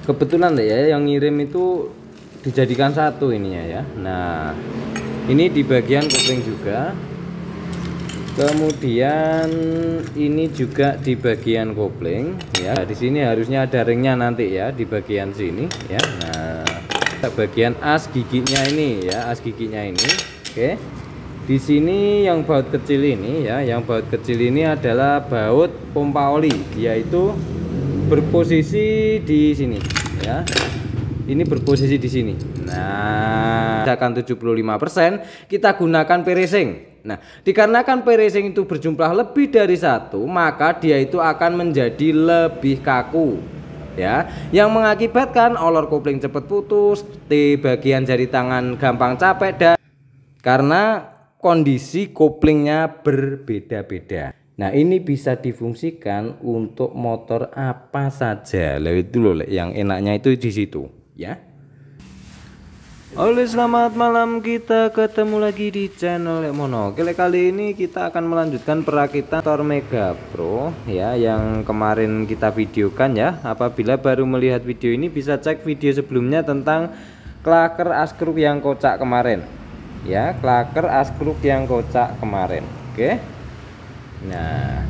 Kebetulan ya yang ngirim itu dijadikan satu ininya ya. Nah, ini di bagian kopling juga. Kemudian ini juga di bagian kopling ya. Di sini harusnya ada ringnya nanti ya di bagian sini ya. Nah, bagian as giginya ini ya, as giginya ini. Oke. Di sini yang baut kecil ini ya, yang baut kecil ini adalah baut pompa oli. Dia itu berposisi di sini ya. Ini berposisi di sini. Nah, akan 75% kita gunakan peresing. Nah, dikarenakan peresing itu berjumlah lebih dari satu, maka dia itu akan menjadi lebih kaku ya, yang mengakibatkan olor kopling cepat putus, di bagian jari tangan gampang capek, dan karena kondisi koplingnya berbeda-beda. Nah, ini bisa difungsikan untuk motor apa saja. Lah itu loh yang enaknya itu di situ ya. Oleh selamat malam, kita ketemu lagi di channel Lekmono. Oke, kali ini kita akan melanjutkan perakitan motor Mega Pro ya, yang kemarin kita videokan ya. Apabila baru melihat video ini bisa cek video sebelumnya tentang klaker askruk yang kocak kemarin ya, klaker askruk yang kocak kemarin. Oke. Nah,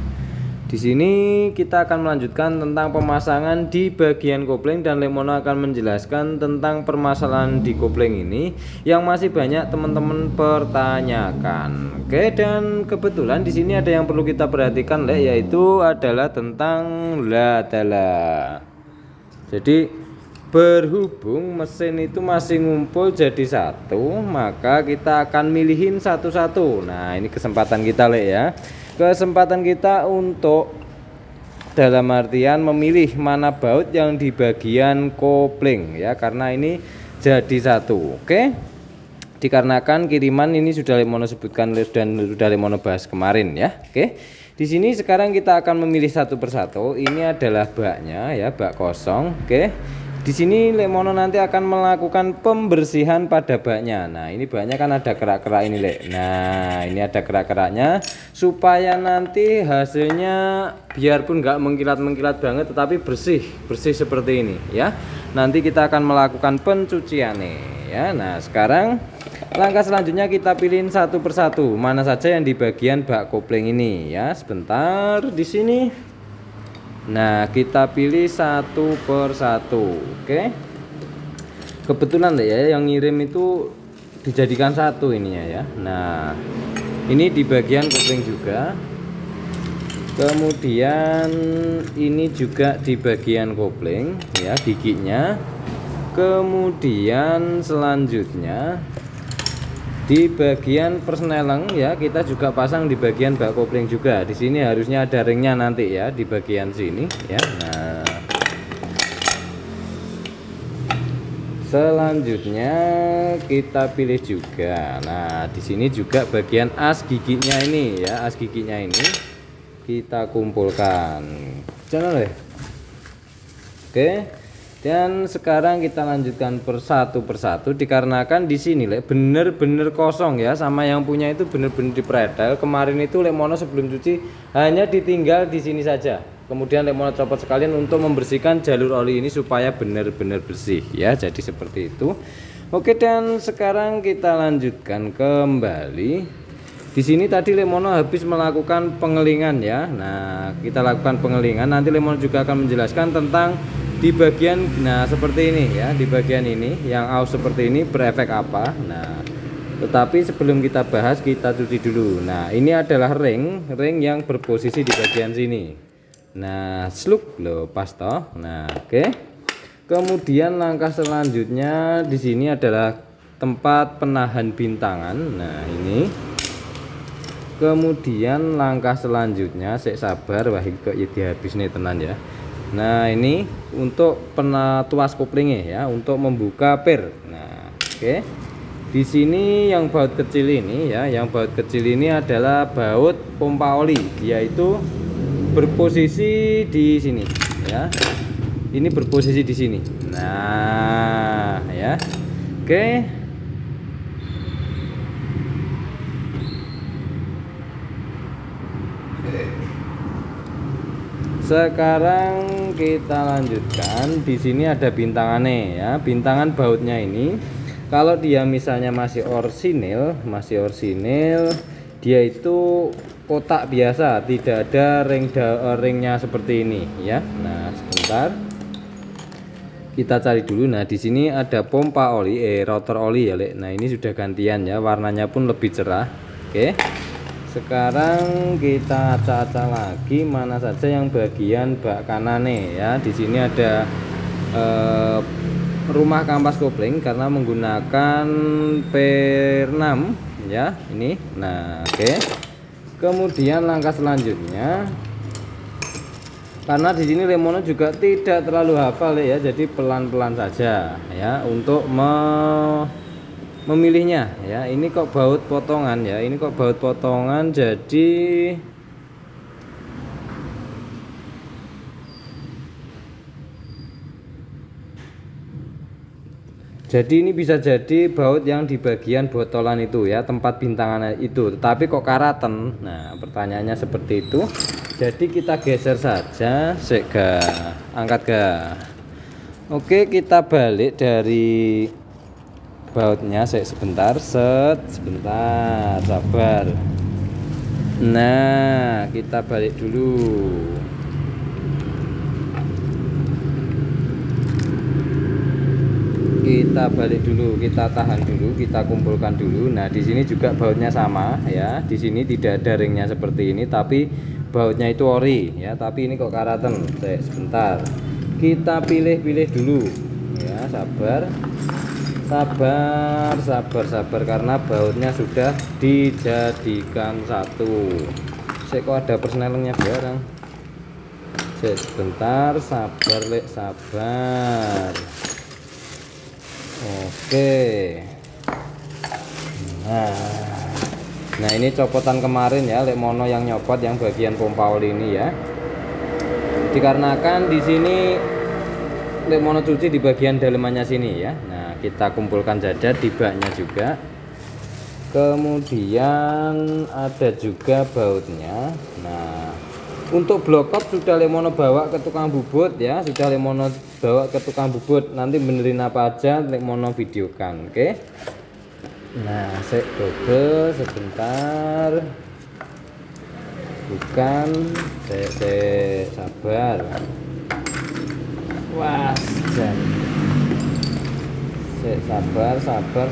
di sini kita akan melanjutkan tentang pemasangan di bagian kopling, dan Lekmono akan menjelaskan tentang permasalahan di kopling ini yang masih banyak teman-teman pertanyakan. Oke, dan kebetulan di sini ada yang perlu kita perhatikan, yaitu adalah tentang ladala. Jadi berhubung mesin itu masih ngumpul jadi satu, maka kita akan milihin satu-satu. Nah, ini kesempatan kita ya. Kesempatan kita untuk dalam artian memilih mana baut yang di bagian kopling ya, karena ini jadi satu. Oke, dikarenakan kiriman ini sudah Lekmono sebutkan dan sudah Lekmono bahas kemarin ya. Oke, di sini sekarang kita akan memilih satu persatu. Ini adalah baknya ya, bak kosong. Oke, di sini Lekmono nanti akan melakukan pembersihan pada baknya. Nah, ini baknya kan ada kerak-kerak ini, Lek. Nah, ini ada kerak-keraknya supaya nanti hasilnya biarpun nggak mengkilat-mengkilat banget, tetapi bersih seperti ini ya. Nanti kita akan melakukan pencuciannya ya. Nah, sekarang langkah selanjutnya kita pilihin satu persatu mana saja yang di bagian bak kopling ini ya. Sebentar di sini. Nah, kita pilih satu persatu. Oke. Kebetulan ya yang ngirim itu dijadikan satu ininya ya. Nah, ini di bagian kopling juga. Kemudian ini juga di bagian kopling ya, giginya. Kemudian selanjutnya di bagian persneleng ya, kita juga pasang di bagian bak kopling juga. Di sini harusnya ada ringnya nanti ya di bagian sini ya. Nah, selanjutnya kita pilih juga. Nah, di sini juga bagian as giginya ini ya, as giginya ini kita kumpulkan. Jangan. Oke. Dan sekarang kita lanjutkan persatu persatu, dikarenakan di sini bener-bener kosong ya, sama yang punya itu bener-bener dipredel. Kemarin itu Lekmono sebelum cuci hanya ditinggal di sini saja. Kemudian Lekmono copot sekalian untuk membersihkan jalur oli ini supaya benar-benar bersih ya. Jadi seperti itu. Oke, dan sekarang kita lanjutkan kembali. Di sini tadi Lekmono habis melakukan pengelingan ya. Nah, kita lakukan pengelingan. Nanti Lekmono juga akan menjelaskan tentang di bagian, nah seperti ini ya, di bagian ini yang aus seperti ini berefek apa. Nah, tetapi sebelum kita bahas, kita cuci dulu. Nah, ini adalah ring yang berposisi di bagian sini. Nah, sluk loh, pas toh. Nah, oke. Kemudian langkah selanjutnya di sini adalah tempat penahan bintangan. Nah, ini. Kemudian langkah selanjutnya, saya sabar, wah kok ya habis nih tenan ya. Nah, ini untuk penatuas koplingnya ya, untuk membuka per. Nah, oke. Di sini yang baut kecil ini ya, yang baut kecil ini adalah baut pompa oli. Dia itu berposisi di sini ya. Ini berposisi di sini. Nah, ya. Oke. Sekarang kita lanjutkan. Di sini ada bintangannya ya. Bintangan bautnya ini kalau dia misalnya masih orsinil, dia itu kotak biasa, tidak ada ringnya seperti ini ya. Nah, sebentar. Kita cari dulu. Nah, di sini ada pompa oli, rotor oli ya, Lek. Nah, ini sudah gantian ya, warnanya pun lebih cerah. Oke. Sekarang kita acak-acak lagi mana saja yang bagian bak kanannya ya. Di sini ada rumah kampas kopling karena menggunakan P6 ya, ini. Nah, oke. Kemudian langkah selanjutnya, karena di sini Lemono juga tidak terlalu hafal ya, jadi pelan-pelan saja ya untuk memilihnya ya. Ini kok baut potongan ya, ini kok baut potongan, jadi ini bisa jadi baut yang di bagian botolan itu ya, tempat bintangan itu, tetapi kok karaten. Nah, pertanyaannya seperti itu. Jadi kita geser saja, sega, angkat ga. Oke, kita balik dari bautnya, sebentar, sebentar, sabar. Nah, kita balik dulu. Kita tahan dulu, kita kumpulkan dulu. Nah, di sini juga bautnya sama ya. Di sini tidak ada ringnya seperti ini, tapi bautnya itu ori ya. Tapi ini kok karaten. Sebentar. Kita pilih-pilih dulu ya, sabar karena bautnya sudah dijadikan satu. Kok ada persnelingnya barang. Sebentar, sabar, Lek, sabar. Oke. Nah, ini copotan kemarin ya, Lemono yang nyopot yang bagian pompa oli ini ya. Dikarenakan di sini Lemono cuci di bagian dalemannya sini ya. Nah, kita kumpulkan saja di baknya juga. Kemudian ada juga bautnya. Nah, untuk blokop sudah Lemono bawa ke tukang bubut ya, nanti benerin apa aja Lemono videokan. Oke. Nah, double sebentar, bukan, sabar. Wah,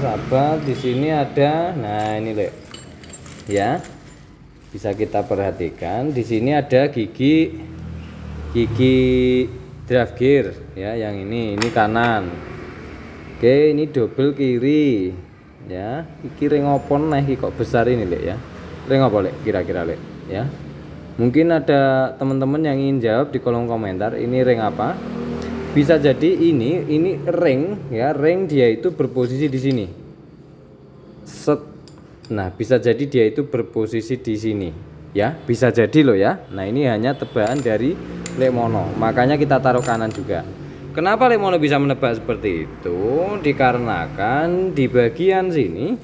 sabar. Di sini ada, nah ini, Lek ya, bisa kita perhatikan. Di sini ada gigi drive gear ya, yang ini kanan. Oke, ini double kiri ya. Iki ring opon kok besar ini, Lek ya. Ring apa, Lek, kira-kira, Lek ya? Mungkin ada teman-teman yang ingin jawab di kolom komentar, ini ring apa? Bisa jadi ini ring ya, ring dia itu berposisi di sini. Nah, bisa jadi dia itu berposisi di sini ya, bisa jadi loh ya. Nah, ini hanya tebakan dari Lemono, makanya kita taruh kanan juga. Kenapa Lemono bisa menebak seperti itu? Dikarenakan di bagian sini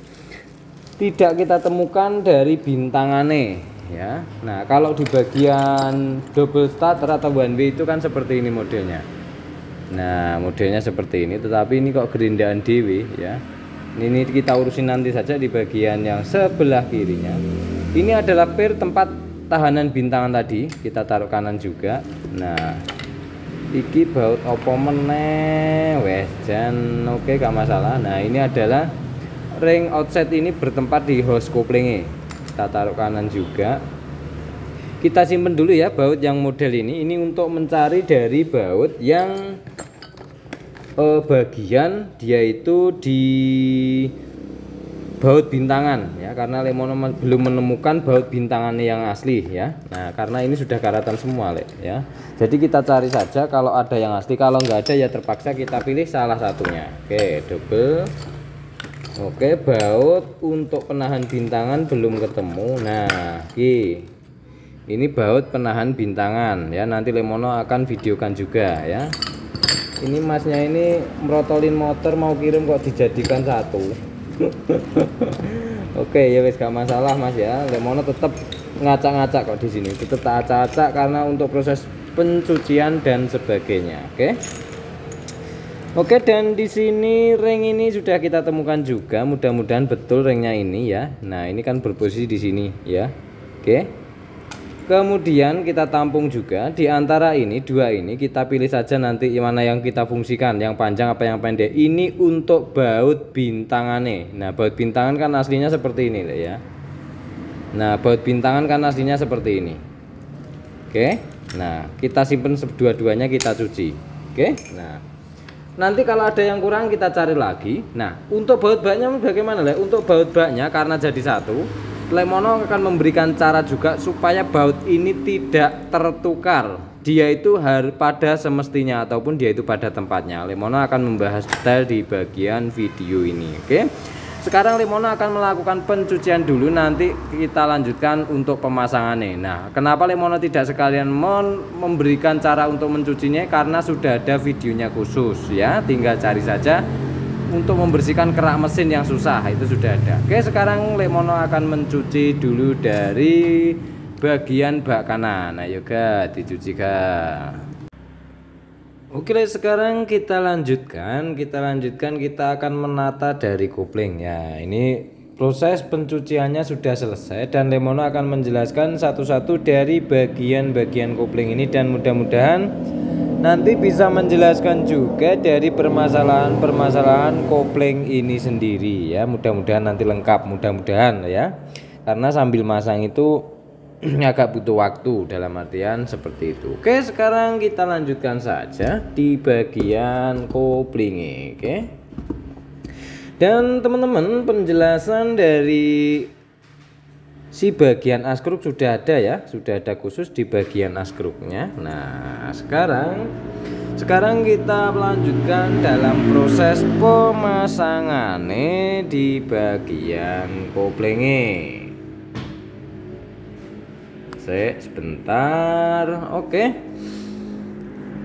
tidak kita temukan dari bintangannya ya. Nah, kalau di bagian double starter atau one way itu kan seperti ini modelnya. Nah, modelnya seperti ini, tetapi ini kok gerindaan dewi ya. Ini kita urusin nanti saja di bagian yang sebelah kirinya. Ini adalah per tempat tahanan bintangan tadi, kita taruh kanan juga. Nah, iki baut opo meneh wes jan, oke, gak masalah. Nah, ini adalah ring outset, ini bertempat di hose koplingnya, kita taruh kanan juga. Kita simpen dulu ya baut yang model ini untuk mencari dari baut yang bagian dia itu di baut bintangan ya, karena Lemono belum menemukan baut bintangannya yang asli ya. Nah, karena ini sudah karatan semua, Lek ya. Jadi kita cari saja kalau ada yang asli, kalau nggak ada ya terpaksa kita pilih salah satunya. Oke, double. Oke, baut untuk penahan bintangan belum ketemu. Nah, ini baut penahan bintangan ya, nanti Lemono akan videokan juga ya. Ini masnya ini merotolin motor mau kirim kok dijadikan satu. Oke, ya wes, gak masalah Mas ya. Lemono tetap ngacak-ngacak kok di sini. Tetap acak-acak karena untuk proses pencucian dan sebagainya. Oke, dan di sini ring ini sudah kita temukan juga, mudah-mudahan betul ringnya ini ya. Nah, ini kan berposisi di sini ya. Oke. Kemudian kita tampung juga di antara ini dua ini, kita pilih saja nanti mana yang kita fungsikan, yang panjang apa yang pendek. Ini untuk baut bintangannya. Nah, baut bintangan kan aslinya seperti ini ya. Nah, baut bintangan kan aslinya seperti ini. Oke. Nah, kita simpen dua-duanya, kita cuci. Oke. Nah, nanti kalau ada yang kurang kita cari lagi. Nah, untuk baut baknya bagaimana Le? Untuk baut baknya karena jadi satu, Lemono akan memberikan cara juga supaya baut ini tidak tertukar. Dia itu harus pada semestinya ataupun dia itu pada tempatnya. Lemono akan membahas detail di bagian video ini. Oke. Sekarang Lemono akan melakukan pencucian dulu, nanti kita lanjutkan untuk pemasangannya. Nah, kenapa Lemono tidak sekalian memberikan cara untuk mencucinya? Karena sudah ada videonya khusus ya, tinggal cari saja. Untuk membersihkan kerak mesin yang susah itu sudah ada. Oke, sekarang Lemono akan mencuci dulu dari bagian bak kanan. Ayo ga dicuci ga. Oke, sekarang kita lanjutkan kita akan menata dari kopling ya. Ini proses pencuciannya sudah selesai dan Lemono akan menjelaskan satu-satu dari bagian-bagian kopling ini, dan mudah-mudahan nanti bisa menjelaskan juga dari permasalahan kopling ini sendiri ya. Mudah-mudahan nanti lengkap, mudah-mudahan ya. Karena sambil masang itu agak butuh waktu, dalam artian seperti itu. Oke, sekarang kita lanjutkan saja di bagian kopling. Oke. Dan teman-teman, penjelasan dari si bagian askruk sudah ada ya, sudah ada khusus di bagian askruknya. Nah, sekarang kita melanjutkan dalam proses pemasangannya di bagian koplingnya. Sebentar. Oke,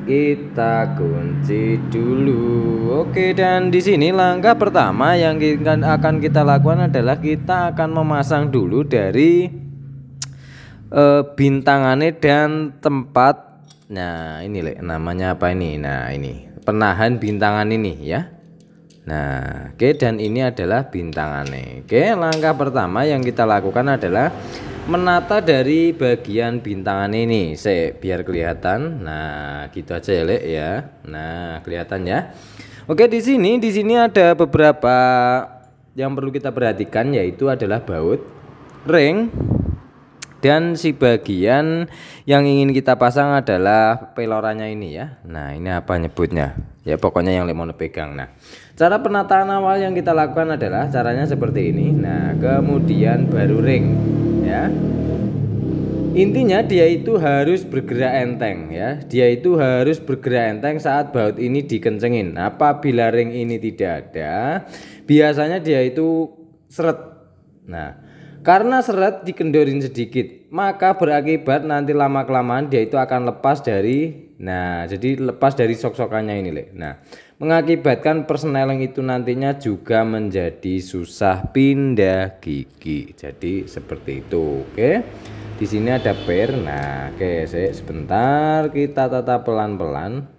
kita kunci dulu. Oke, dan di sini langkah pertama yang akan kita lakukan adalah kita akan memasang dulu dari bintangannya dan tempat. Nah, ini namanya apa ini? Nah, ini penahan bintangan ini ya. Nah, oke, dan ini adalah bintangannya. Oke, langkah pertama yang kita lakukan adalah menata dari bagian bintangan ini, biar kelihatan. Nah, gitu aja ya, ya. Nah, kelihatan ya. Oke, di sini ada beberapa yang perlu kita perhatikan, yaitu adalah baut, ring, dan si bagian yang ingin kita pasang adalah pelorannya ini ya. Nah, ini apa nyebutnya? Ya, pokoknya yang Lemono pegang. Nah, cara penataan awal yang kita lakukan adalah caranya seperti ini. Nah, kemudian baru ring ya. Intinya dia itu harus bergerak enteng ya. Dia itu harus bergerak enteng saat baut ini dikencengin. Apabila ring ini tidak ada, biasanya dia itu seret. Nah, karena seret dikendorin sedikit, maka berakibat nanti lama kelamaan dia itu akan lepas dari, nah jadi lepas dari sok-sokannya ini Le. Nah, mengakibatkan persneling itu nantinya juga menjadi susah pindah gigi. Jadi seperti itu. Oke. Di sini ada per. Nah, oke, sebentar kita tata pelan-pelan.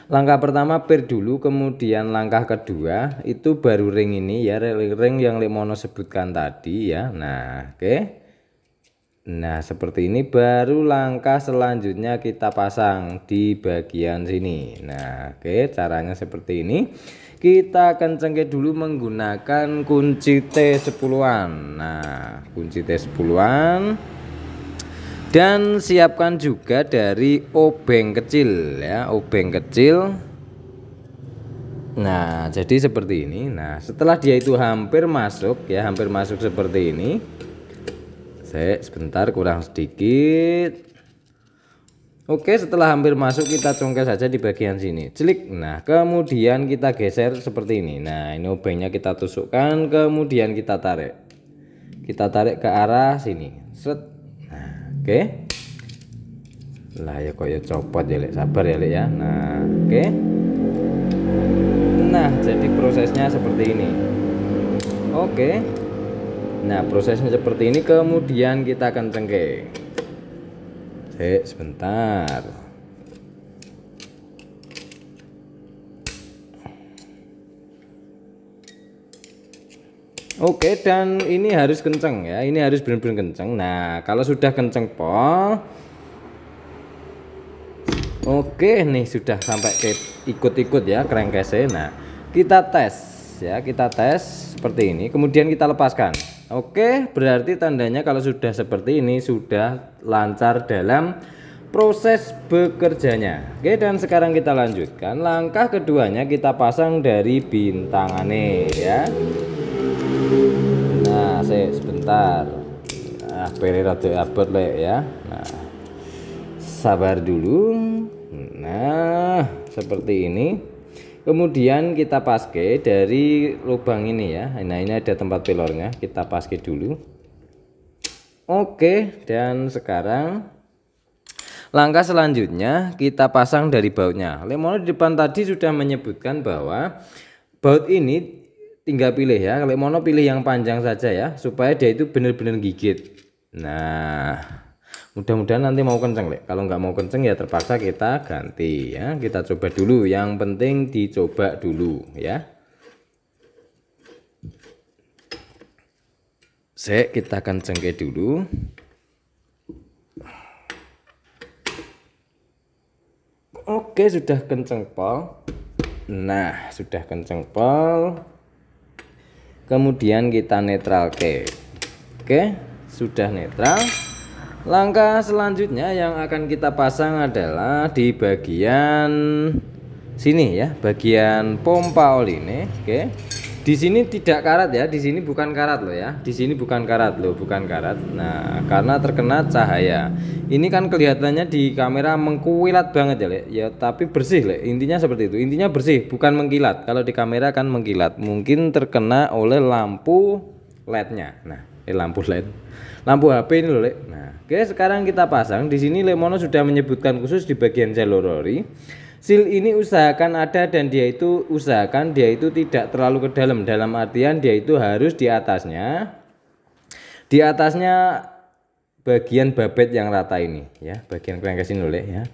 Langkah pertama per dulu, kemudian langkah kedua itu baru ring ini ya, ring yang Lemono sebutkan tadi ya. Nah, oke. Nah, seperti ini baru langkah selanjutnya kita pasang di bagian sini. Nah, oke, caranya seperti ini. Kita kencengke dulu menggunakan kunci T10-an. Nah, kunci T10-an. Dan siapkan juga dari obeng kecil ya, obeng kecil. Nah, jadi seperti ini. Nah, setelah dia itu hampir masuk ya, hampir masuk seperti ini. Sebentar, kurang sedikit. Oke, setelah hampir masuk kita congkel saja di bagian sini. Celik. Nah, kemudian kita geser seperti ini. Nah, ini obengnya kita tusukkan, kemudian kita tarik. Kita tarik ke arah sini. Set. Nah, oke. Lah ya kok ya copot ya, Lek. Sabar ya, Lek ya. Nah, oke. Nah, jadi prosesnya seperti ini. Oke. Nah, prosesnya seperti ini, kemudian kita kencengke. Sebentar. Oke, dan ini harus kenceng ya, ini harus benar-benar kenceng. Nah, kalau sudah kenceng pol, oke nih sudah sampai ke ikut-ikut ya crankcase. Nah, kita tes ya, kita tes seperti ini, kemudian kita lepaskan. Oke, berarti tandanya kalau sudah seperti ini sudah lancar dalam proses bekerjanya. Oke, dan sekarang kita lanjutkan langkah keduanya, kita pasang dari bintangane ya. Nah, sebentar. Nah, pere rada abot lek ya. Nah, sabar dulu. Nah, seperti ini. Kemudian kita paske dari lubang ini ya. Nah, ini ada tempat pelornya. Kita paske dulu. Oke, dan sekarang langkah selanjutnya kita pasang dari bautnya. Lemono di depan tadi sudah menyebutkan bahwa baut ini tinggal pilih ya, kalau mau pilih yang panjang saja ya, supaya dia itu benar-benar gigit. Nah, mudah-mudahan nanti mau kenceng Lek. Kalau nggak mau kenceng ya terpaksa kita ganti ya. Kita coba dulu, yang penting dicoba dulu ya. Kita kencengke dulu. Oke, sudah kenceng pol. Nah, sudah kenceng pol. Kemudian kita netral ke. Oke, sudah netral. Langkah selanjutnya yang akan kita pasang adalah di bagian sini ya, bagian pompa oli ini. Oke, di sini tidak karat ya, di sini bukan karat loh ya, di sini bukan karat loh, bukan karat. Nah, karena terkena cahaya. Ini kan kelihatannya di kamera mengkilat banget ya, Lek. Ya, tapi bersih, Lek. Intinya seperti itu. Intinya bersih, bukan mengkilat. Kalau di kamera kan mengkilat. Mungkin terkena oleh lampu LED-nya. Nah, lampu LED. Lampu HP ini loh, Lek. Nah, oke, sekarang kita pasang. Di sini Lemono sudah menyebutkan khusus di bagian jalurori. Seal ini usahakan ada dan dia itu usahakan dia itu tidak terlalu ke dalam. Dalam artian dia itu harus di atasnya. Di atasnya bagian babet yang rata ini ya, bagian crankcase ini oleh ya,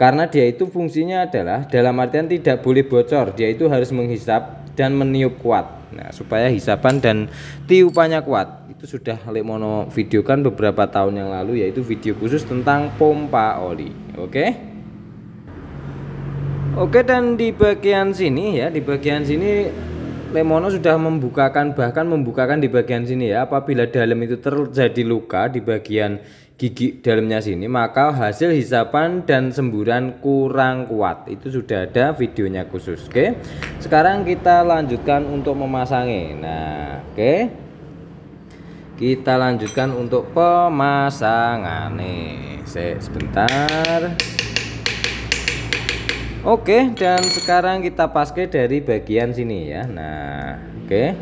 karena dia itu fungsinya adalah dalam artian tidak boleh bocor, dia itu harus menghisap dan meniup kuat. Nah, supaya hisapan dan tiupannya kuat, itu sudah Lemono videokan beberapa tahun yang lalu, yaitu video khusus tentang pompa oli. Oke, dan di bagian sini ya, di bagian sini Lemono sudah membukakan, bahkan membukakan di bagian sini ya. Apabila dalam itu terjadi luka di bagian gigi dalamnya sini, maka hasil hisapan dan semburan kurang kuat. Itu sudah ada videonya khusus. Oke, sekarang kita lanjutkan untuk memasangnya. Nah, oke, kita lanjutkan untuk pemasangannya. Sebentar. Oke, dan sekarang kita paske dari bagian sini ya. Nah, oke.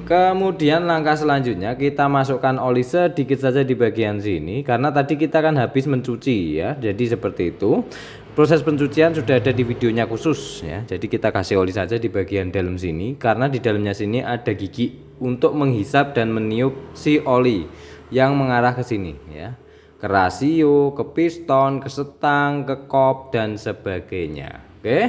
Kemudian langkah selanjutnya kita masukkan oli sedikit saja di bagian sini, karena tadi kita kan habis mencuci ya. Jadi seperti itu. Proses pencucian sudah ada di videonya khusus ya. Jadi kita kasih oli saja di bagian dalam sini, karena di dalamnya sini ada gigi untuk menghisap dan meniup si oli yang mengarah ke sini ya. Ke rasio, ke piston, ke setang, ke kop dan sebagainya. Oke,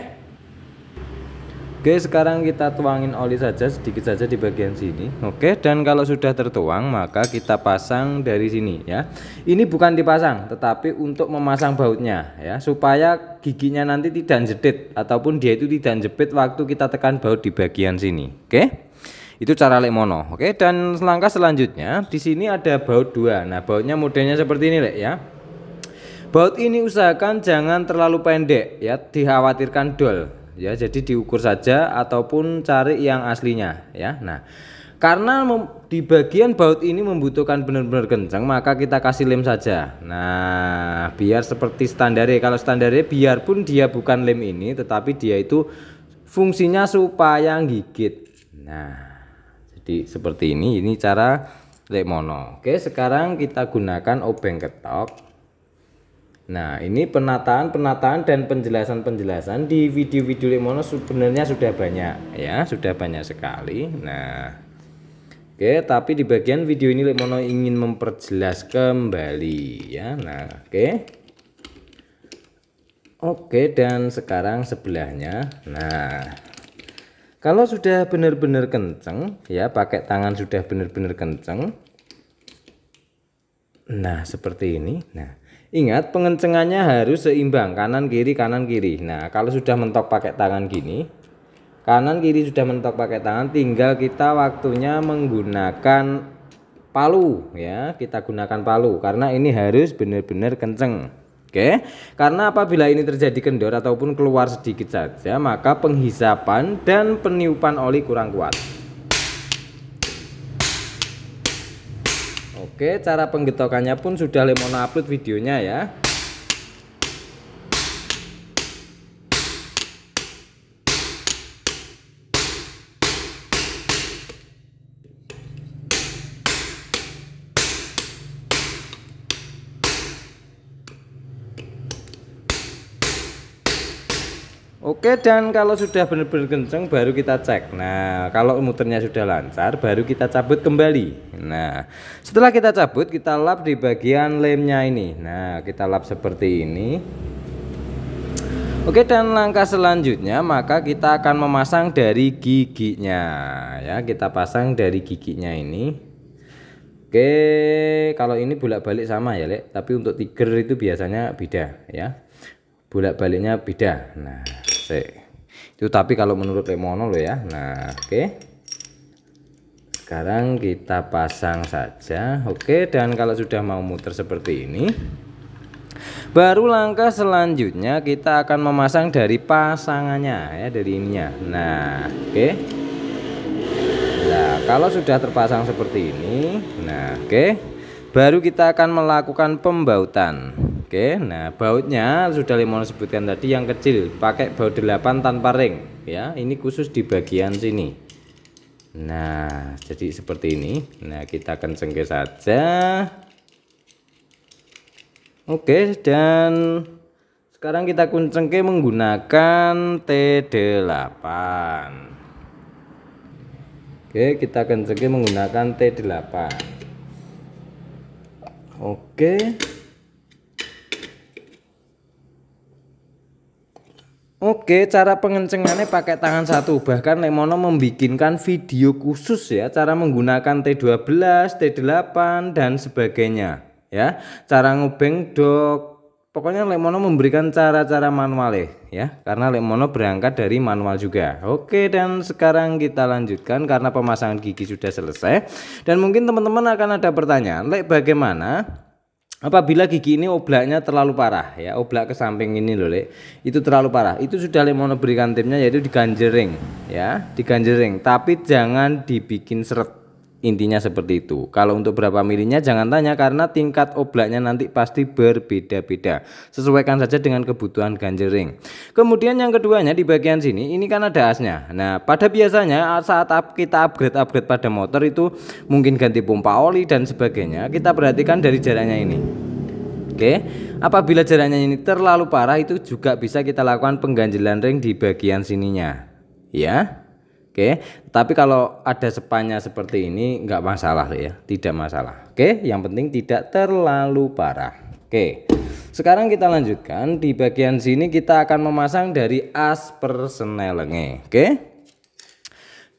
sekarang kita tuangin oli saja sedikit saja di bagian sini. Oke, dan kalau sudah tertuang maka kita pasang dari sini ya. Ini bukan dipasang tetapi untuk memasang bautnya ya, supaya giginya nanti tidak jedit ataupun dia itu tidak jepit waktu kita tekan baut di bagian sini. Oke, itu cara Lemono. Oke, dan langkah selanjutnya di sini ada baut 2. Nah, bautnya modelnya seperti ini, Lek ya. Baut ini usahakan jangan terlalu pendek ya, dikhawatirkan dol ya. Jadi diukur saja ataupun cari yang aslinya ya. Nah, karena di bagian baut ini membutuhkan benar-benar kencang, maka kita kasih lem saja. Nah, biar seperti standarnya. Kalau standarnya biarpun dia bukan lem ini, tetapi dia itu fungsinya supaya gigit. Nah, jadi seperti ini cara Lemono. Oke, sekarang kita gunakan obeng ketok. Nah, ini penataan dan penjelasan di video-video Lemono sebenarnya sudah banyak ya, sudah banyak sekali. Nah, Oke, tapi di bagian video ini Lek Mono ingin memperjelas kembali ya. Nah, oke, dan sekarang sebelahnya. Nah, kalau sudah benar-benar kenceng ya, pakai tangan sudah benar-benar kenceng. Nah, seperti ini. Nah, ingat pengencengannya harus seimbang, kanan kiri kanan kiri. Nah, kalau sudah mentok pakai tangan gini, kanan kiri sudah mentok pakai tangan, tinggal kita waktunya menggunakan palu ya. Kita gunakan palu karena ini harus benar-benar kenceng. Oke, karena apabila ini terjadi kendor ataupun keluar sedikit saja, maka penghisapan dan peniupan oli kurang kuat. Oke, cara penggetokannya pun sudah Lek Mono upload videonya ya. Oke, dan kalau sudah benar-benar kenceng baru kita cek. Nah, kalau muternya sudah lancar baru kita cabut kembali. Nah, setelah kita cabut kita lap di bagian lemnya ini. Nah, kita lap seperti ini. Oke, dan langkah selanjutnya maka kita akan memasang dari giginya ya. Kita pasang dari giginya ini. Oke, kalau ini bolak-balik sama ya Lek, tapi untuk tiger itu biasanya beda ya. Bolak-baliknya beda. Nah, itu tapi kalau menurut Lek Mono loh ya. Nah, oke, sekarang kita pasang saja. Oke, dan kalau sudah mau muter seperti ini, baru langkah selanjutnya kita akan memasang dari pasangannya ya, dari ininya. Nah, oke. Nah, kalau sudah terpasang seperti ini, nah oke, baru kita akan melakukan pembautan. Oke, nah bautnya sudah Lek Mono sebutkan tadi yang kecil, pakai baut 8 tanpa ring ya. Ini khusus di bagian sini. Nah, jadi seperti ini. Nah, kita kencengke saja. Oke, dan sekarang kita kencengke menggunakan T8. Oke, kita kencengke menggunakan T8. Oke. Oke, cara pengencengannya pakai tangan satu. Bahkan Lek Mono membikinkan video khusus ya, cara menggunakan T12, T8 dan sebagainya ya. Cara ngobeng dok. Pokoknya Lek Mono memberikan cara-cara manual ya, karena Lek Mono berangkat dari manual juga. Oke, dan sekarang kita lanjutkan karena pemasangan gigi sudah selesai. Dan mungkin teman-teman akan ada pertanyaan, Lek, bagaimana apabila gigi ini oblaknya terlalu parah ya, oblak ke samping ini loh Lek, itu terlalu parah. Itu sudah Lek Mono berikan tipnya, yaitu diganjering ya, diganjering, tapi jangan dibikin seret. Intinya seperti itu. Kalau untuk berapa milinya jangan tanya, karena tingkat oblaknya nanti pasti berbeda-beda. Sesuaikan saja dengan kebutuhan ganjering. Kemudian yang keduanya di bagian sini, ini kan ada asnya. Nah, pada biasanya saat kita upgrade pada motor itu mungkin ganti pompa oli dan sebagainya, kita perhatikan dari jaraknya ini. Oke, apabila jaraknya ini terlalu parah, itu juga bisa kita lakukan pengganjilan ring di bagian sininya ya. Oke, tapi kalau ada sepannya seperti ini nggak masalah ya, tidak masalah. Oke, yang penting tidak terlalu parah. Oke, sekarang kita lanjutkan di bagian sini, kita akan memasang dari as persnelengnya. Oke,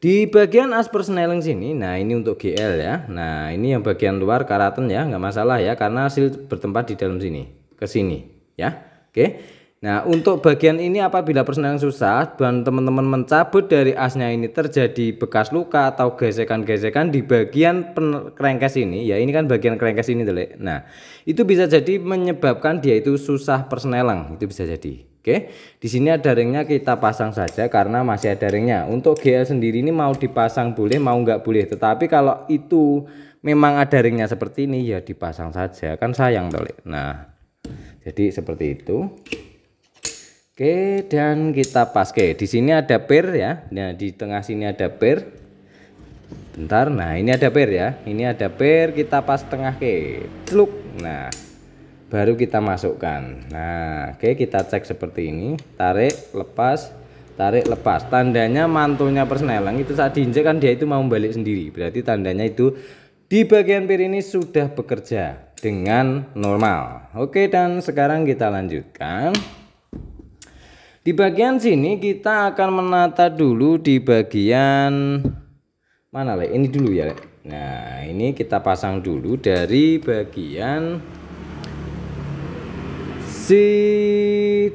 di bagian as persneling sini, nah ini untuk GL ya. Nah ini yang bagian luar karaten ya, nggak masalah ya, karena hasil bertempat di dalam sini, ke sini ya. Oke. Nah, untuk bagian ini apabila persneling susah dan teman-teman mencabut dari asnya ini terjadi bekas luka atau gesekan-gesekan di bagian krengkes ini ya, ini kan bagian krengkes ini Lek. Nah, itu bisa jadi menyebabkan dia itu susah persneling, itu bisa jadi. Oke, di sini ada ringnya, kita pasang saja karena masih ada ringnya. Untuk GL sendiri ini mau dipasang boleh, mau nggak boleh. Tetapi kalau itu memang ada ringnya seperti ini ya dipasang saja, kan sayang Lek. Nah, jadi seperti itu. Oke, dan kita pas. Oke, di sini ada per ya. Nah, di tengah sini ada per. Bentar. Nah, ini ada per ya. Ini ada per, kita pas tengah ke. Celuk. Nah, baru kita masukkan. Nah, oke, kita cek seperti ini. Tarik, lepas, tarik lepas. Tandanya mantulnya persneling itu saat diinjek kan dia itu mau balik sendiri, berarti tandanya itu di bagian pir ini sudah bekerja dengan normal. Oke, dan sekarang kita lanjutkan. Di bagian sini kita akan menata dulu di bagian mana Le? Ini dulu ya Le. Nah, ini kita pasang dulu dari bagian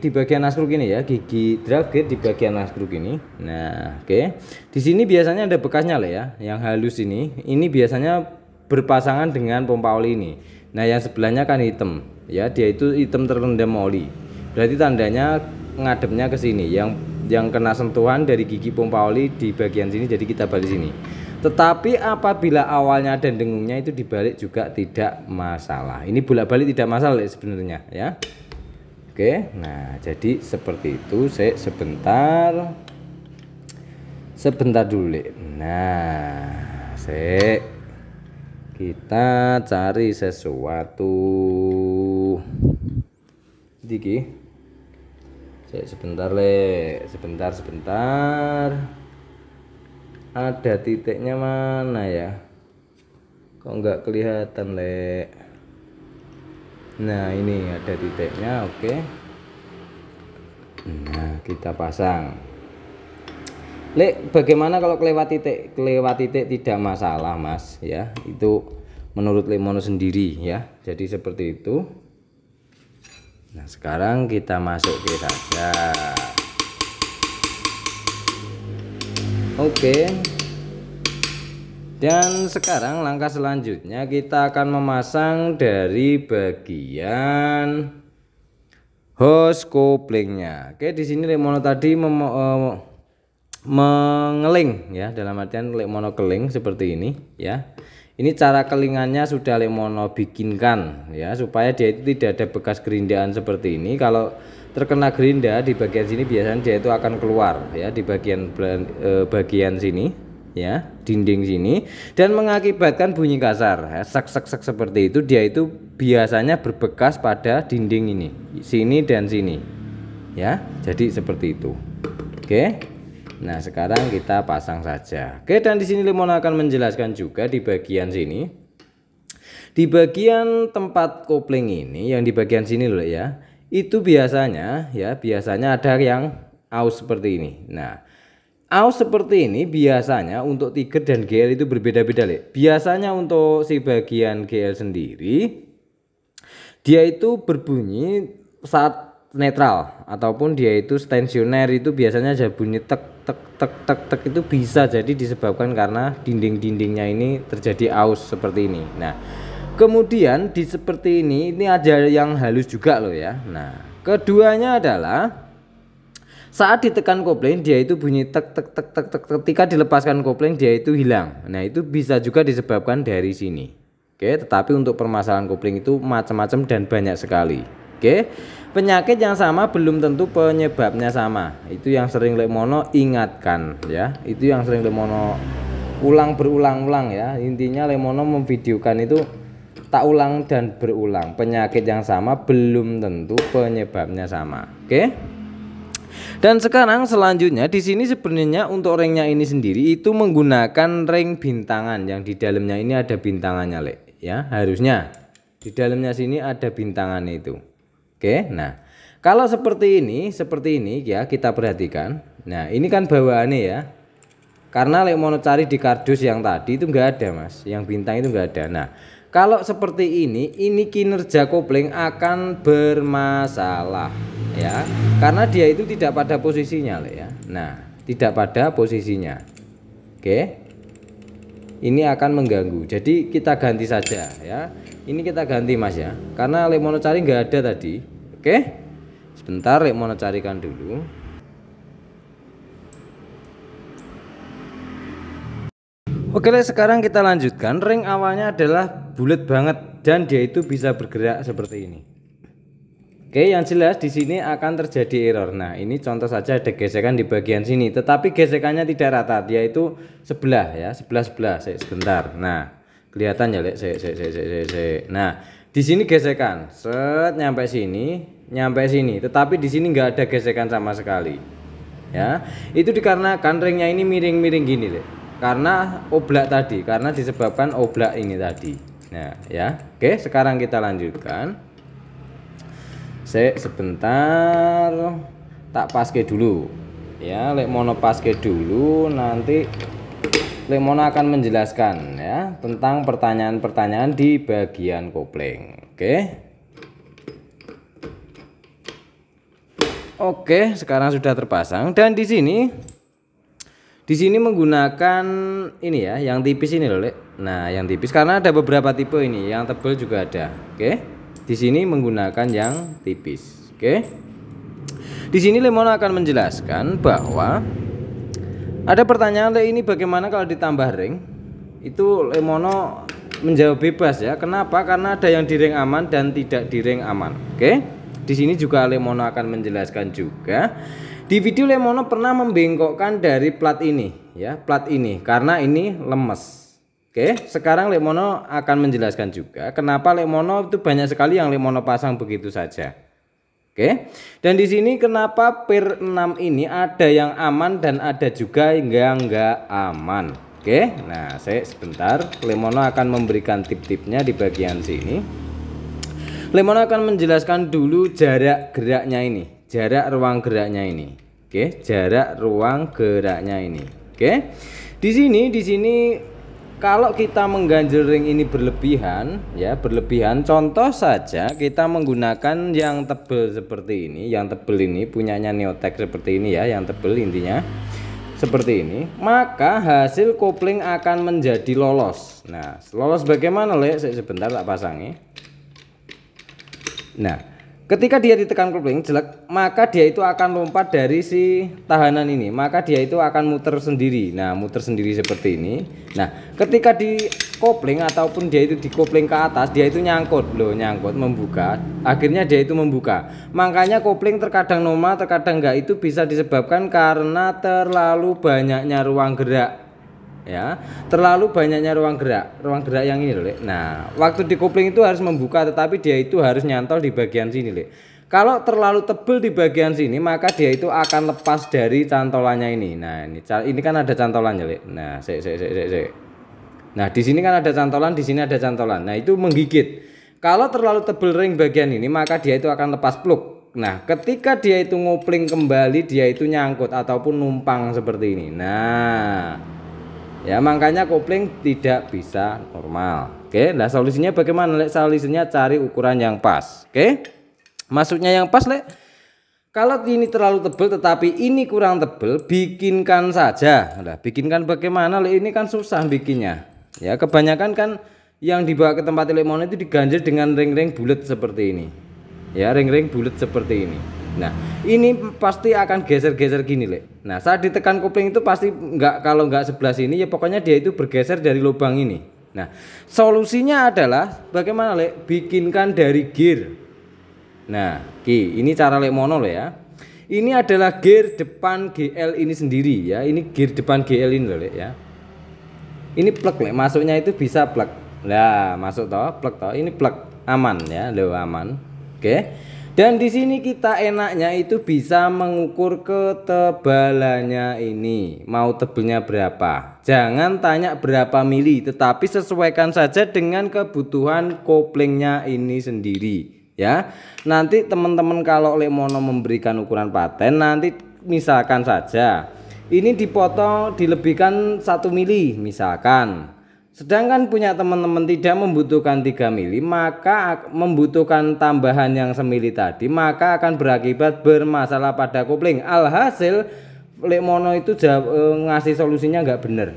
di bagian naskruk ini ya, gigi drive gate di bagian naskruk ini. Nah, oke. Di sini biasanya ada bekasnya Le ya, yang halus ini. Ini biasanya berpasangan dengan pompa oli ini. Nah, yang sebelahnya kan hitam ya, dia itu hitam terendam oli. Berarti tandanya ngadepnya ke sini, yang kena sentuhan dari gigi pompa oli di bagian sini, jadi kita balik sini. Tetapi apabila awalnya ada dengungnya itu dibalik juga tidak masalah. Ini bolak-balik tidak masalah sebenarnya ya. Oke, nah jadi seperti itu. Saya sebentar dulu. Nah, kita cari sesuatu dikit. Sebentar ada titiknya mana ya, kok nggak kelihatan Le. Nah, ini ada titiknya. Oke, nah kita pasang Le. Bagaimana kalau kelewat titik tidak masalah Mas ya, itu menurut Lemono sendiri ya, jadi seperti itu. Nah, sekarang kita masukin saja. Oke. Dan sekarang langkah selanjutnya kita akan memasang dari bagian hose koplingnya. Oke, di sini Lemono tadi mengeling ya, dalam artian Lemono keling seperti ini ya. Ini cara kelingannya sudah Lemono bikinkan ya, supaya dia itu tidak ada bekas gerindaan seperti ini. Kalau terkena gerinda di bagian sini biasanya dia itu akan keluar ya, di bagian sini ya, dinding sini, dan mengakibatkan bunyi kasar ya, sak seperti itu. Dia itu biasanya berbekas pada dinding ini, sini dan sini ya, jadi seperti itu. Oke. Nah, sekarang kita pasang saja. Oke, dan di sini Lemono akan menjelaskan juga di bagian sini. Di bagian tempat kopling ini, yang di bagian sini loh ya, itu biasanya ada yang aus seperti ini. Nah, aus seperti ini biasanya untuk Tiger dan GL itu berbeda-beda Le. Biasanya untuk si bagian GL sendiri, dia itu berbunyi saat netral ataupun dia itu stasioner, itu biasanya ada bunyi tek tek tek tek tek. Itu bisa jadi disebabkan karena dinding-dindingnya ini terjadi aus seperti ini. Nah, kemudian di seperti ini ada yang halus juga loh ya. Nah, keduanya adalah saat ditekan kopling dia itu bunyi tek tek tek tek tek. Ketika dilepaskan kopling dia itu hilang. Nah, itu bisa juga disebabkan dari sini. Oke, tetapi untuk permasalahan kopling itu macam-macam dan banyak sekali. Oke, penyakit yang sama belum tentu penyebabnya sama. Itu yang sering Lemono ingatkan ya. Itu yang sering Lemono berulang-ulang ya. Intinya Lemono memvideokan itu tak ulang dan berulang. Penyakit yang sama belum tentu penyebabnya sama. Oke. Dan sekarang selanjutnya di sini sebenarnya untuk ringnya ini sendiri itu menggunakan ring bintangan, yang di dalamnya ini ada bintangannya Le ya. Harusnya di dalamnya sini ada bintangannya itu. Oke, nah kalau seperti ini ya, kita perhatikan. Nah, ini kan bawaannya ya, karena Lemono cari di kardus yang tadi itu enggak ada Mas, yang bintang itu enggak ada. Nah, kalau seperti ini kinerja kopling akan bermasalah ya, karena dia itu tidak pada posisinya ya. Nah, tidak pada posisinya. Oke, ini akan mengganggu, jadi kita ganti saja ya. Ini kita ganti Mas ya, karena Lemono cari nggak ada tadi. Oke, sebentar Lemono carikan dulu. Oke, sekarang kita lanjutkan. Ring awalnya adalah bulat banget dan dia itu bisa bergerak seperti ini. Oke, yang jelas di sini akan terjadi error. Nah, ini contoh saja ada gesekan di bagian sini, tetapi gesekannya tidak rata. Dia itu sebelah ya, sebelah. Sebentar. Nah, kelihatan ya, Nah, di sini gesekan, nyampe sini, tetapi di sini nggak ada gesekan sama sekali. ya. Itu dikarenakan ringnya ini miring-miring gini Le, karena oblak tadi, karena disebabkan oblak ini tadi. Nah ya, oke, sekarang kita lanjutkan. Sebentar, tak paske dulu ya, lek mono paske dulu, nanti lek mono akan menjelaskan ya tentang pertanyaan-pertanyaan di bagian kopling. Oke, sekarang sudah terpasang dan di sini menggunakan ini ya, yang tipis ini loh, Lek. Nah, yang tipis karena ada beberapa tipe ini, yang tebal juga ada. Oke. Di sini menggunakan yang tipis. Oke. Di sini Lemono akan menjelaskan bahwa ada pertanyaan, Lek, ini bagaimana kalau ditambah ring? Itu Lemono menjawab bebas ya. Kenapa? Karena ada yang di ring aman dan tidak di ring aman. Oke. Di sini juga Lemono akan menjelaskan juga. Di video Lemono pernah membengkokkan dari plat ini ya, plat ini karena ini lemes. Oke, sekarang Lemono akan menjelaskan juga kenapa Lemono itu banyak sekali yang Lemono pasang begitu saja. Oke. Dan di sini kenapa per 6 ini ada yang aman dan ada juga yang enggak aman. Oke. Nah, saya sebentar Lemono akan memberikan tip-tipnya di bagian sini. Lemono akan menjelaskan dulu jarak geraknya ini, jarak ruang geraknya ini. Oke, jarak ruang geraknya ini. Oke. Di sini kalau kita mengganjel ring ini berlebihan ya, berlebihan, contoh saja kita menggunakan yang tebel seperti ini, yang tebel ini punyanya Neotek seperti ini ya, yang tebel intinya seperti ini, maka hasil kopling akan menjadi lolos. Nah, lolos bagaimana, Le? Sebentar tak pasangi. Nah, ketika dia ditekan kopling jelek, maka dia itu akan lompat dari si tahanan ini, maka dia itu akan muter sendiri. Nah, muter sendiri seperti ini. Nah, ketika di kopling ataupun dia itu dikopling ke atas, dia itu nyangkut loh, nyangkut, membuka. Akhirnya dia itu membuka. Makanya kopling terkadang normal, terkadang enggak, itu bisa disebabkan karena terlalu banyaknya ruang gerak. Ya, terlalu banyaknya ruang gerak yang ini loh, Le. Nah, waktu di kopling itu harus membuka, tetapi dia itu harus nyantol di bagian sini, Le. Kalau terlalu tebel di bagian sini, maka dia itu akan lepas dari cantolannya ini. Nah, ini kan ada cantolannya, Le. Nah, nah, di sini kan ada cantolan, di sini ada cantolan. Nah, itu menggigit. Kalau terlalu tebel ring bagian ini, maka dia itu akan lepas plug. Nah, ketika dia itu ngopling kembali, dia itu nyangkut ataupun numpang seperti ini. Nah, ya, makanya kopling tidak bisa normal. Oke, nah solusinya bagaimana, Le? Solusinya cari ukuran yang pas. Oke, maksudnya yang pas, Le. Kalau ini terlalu tebal tetapi ini kurang tebal, bikinkan saja. Nah, bikinkan bagaimana, Le? Ini kan susah bikinnya. Ya, kebanyakan kan yang dibawa ke tempat Lemono itu diganjel dengan ring-ring bulat seperti ini. Ya, ring-ring bulat seperti ini. Nah, ini pasti akan geser-geser gini, Le. Nah, saat ditekan kopling itu pasti kalau nggak sebelah sini ya, pokoknya dia itu bergeser dari lubang ini. Nah, solusinya adalah bagaimana, Le? Bikinkan dari gear. Nah, ini cara Lemono, Le, ya. Ini adalah gear depan GL ini sendiri ya. Ini gear depan GL ini, Le, ya. Ini plug, Le. Masuknya itu bisa plug. Nah, masuk toh, plug toh. Ini plug aman ya, lo aman. Oke. Dan di sini kita enaknya itu bisa mengukur ketebalannya ini, mau tebelnya berapa. Jangan tanya berapa mili, tetapi sesuaikan saja dengan kebutuhan koplingnya ini sendiri ya. Nanti teman-teman kalau Lemono memberikan ukuran paten, nanti misalkan saja ini dipotong dilebihkan 1 mili misalkan. Sedangkan punya teman-teman tidak membutuhkan 3 mili, maka membutuhkan tambahan yang semili tadi, maka akan berakibat bermasalah pada kopling. Alhasil Lemono itu ngasih solusinya nggak benar.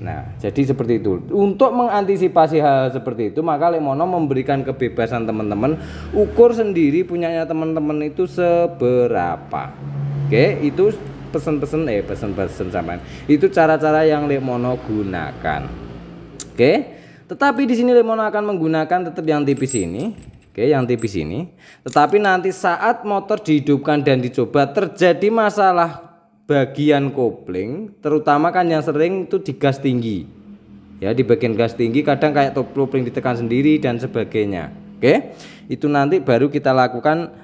Nah, jadi seperti itu. Untuk mengantisipasi hal seperti itu, maka Lemono memberikan kebebasan teman-teman ukur sendiri punyanya teman-teman itu seberapa. Oke, itu pesan-pesan sampean. Itu cara-cara yang Lemono gunakan. Oke, tetapi di sini Lemono akan menggunakan tetap yang tipis ini. Oke, yang tipis ini. Tetapi nanti saat motor dihidupkan dan dicoba terjadi masalah bagian kopling, terutama kan yang sering itu di gas tinggi. Ya, di bagian gas tinggi kadang kayak top kopling ditekan sendiri dan sebagainya. Oke, itu nanti baru kita lakukan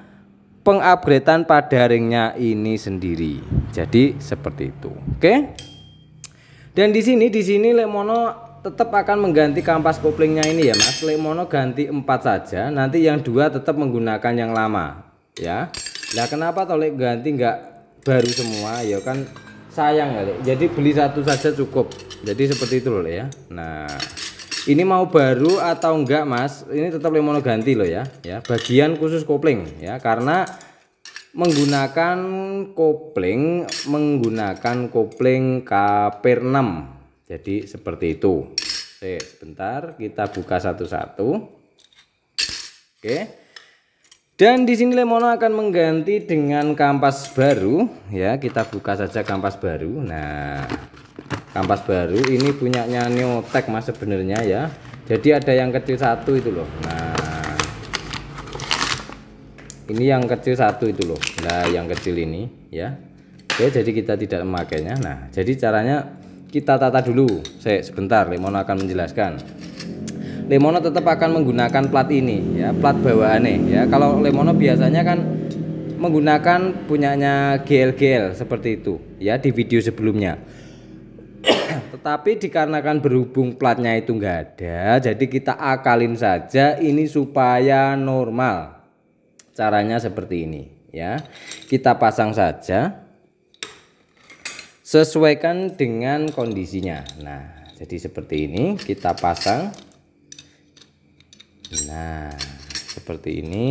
pengupgradean pada ringnya ini sendiri. Jadi seperti itu. Oke. Dan di sini Lemono tetap akan mengganti kampas koplingnya ini ya Mas. Lemono ganti 4 saja. Nanti yang 2 tetap menggunakan yang lama ya. Nah, kenapa tolek ganti nggak baru semua? Ya kan sayang ya. Jadi beli 1 saja cukup. Jadi seperti itu loh ya. Nah, ini mau baru atau enggak Mas, ini tetap Lemono ganti loh ya. Ya, bagian khusus kopling ya, karena menggunakan kopling KPR 6. Jadi seperti itu. Oke, sebentar kita buka satu-satu. Oke. Dan di sini Lemono akan mengganti dengan kampas baru ya. Kita buka saja kampas baru. Nah, kampas baru ini punyanya Neotek Mas sebenarnya ya. Jadi ada yang kecil 1 itu loh. Nah, ini yang kecil 1 itu loh. Nah, yang kecil ini ya. Oke, jadi kita tidak memakainya. Nah, jadi caranya kita tata dulu. Sebentar, Lemono akan menjelaskan. Lemono tetap akan menggunakan plat ini ya, plat bawaannya ya. Kalau Lemono biasanya kan menggunakan punyanya GL seperti itu ya di video sebelumnya. Tetapi dikarenakan berhubung platnya itu enggak ada, jadi kita akalin saja ini supaya normal. Caranya seperti ini ya. Kita pasang saja. Sesuaikan dengan kondisinya. Nah, jadi seperti ini kita pasang. Nah, seperti ini.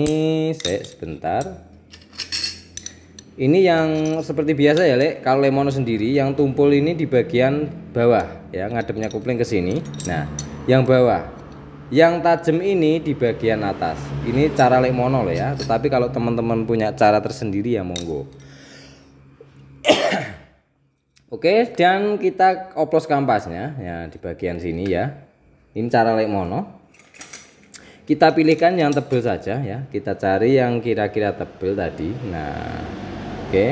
Sebentar. Ini yang seperti biasa ya, Lek. Kalau Lemono sendiri yang tumpul ini di bagian bawah ya, ngadepnya kopling ke sini. Nah, yang bawah. Yang tajam ini di bagian atas. Ini cara Lemono loh ya. Tetapi kalau teman-teman punya cara tersendiri ya monggo. Oke, dan kita oplos kampasnya ya di bagian sini ya. Ini cara Lemono. Kita pilihkan yang tebal saja ya. Kita cari yang kira-kira tebal tadi. Nah, oke.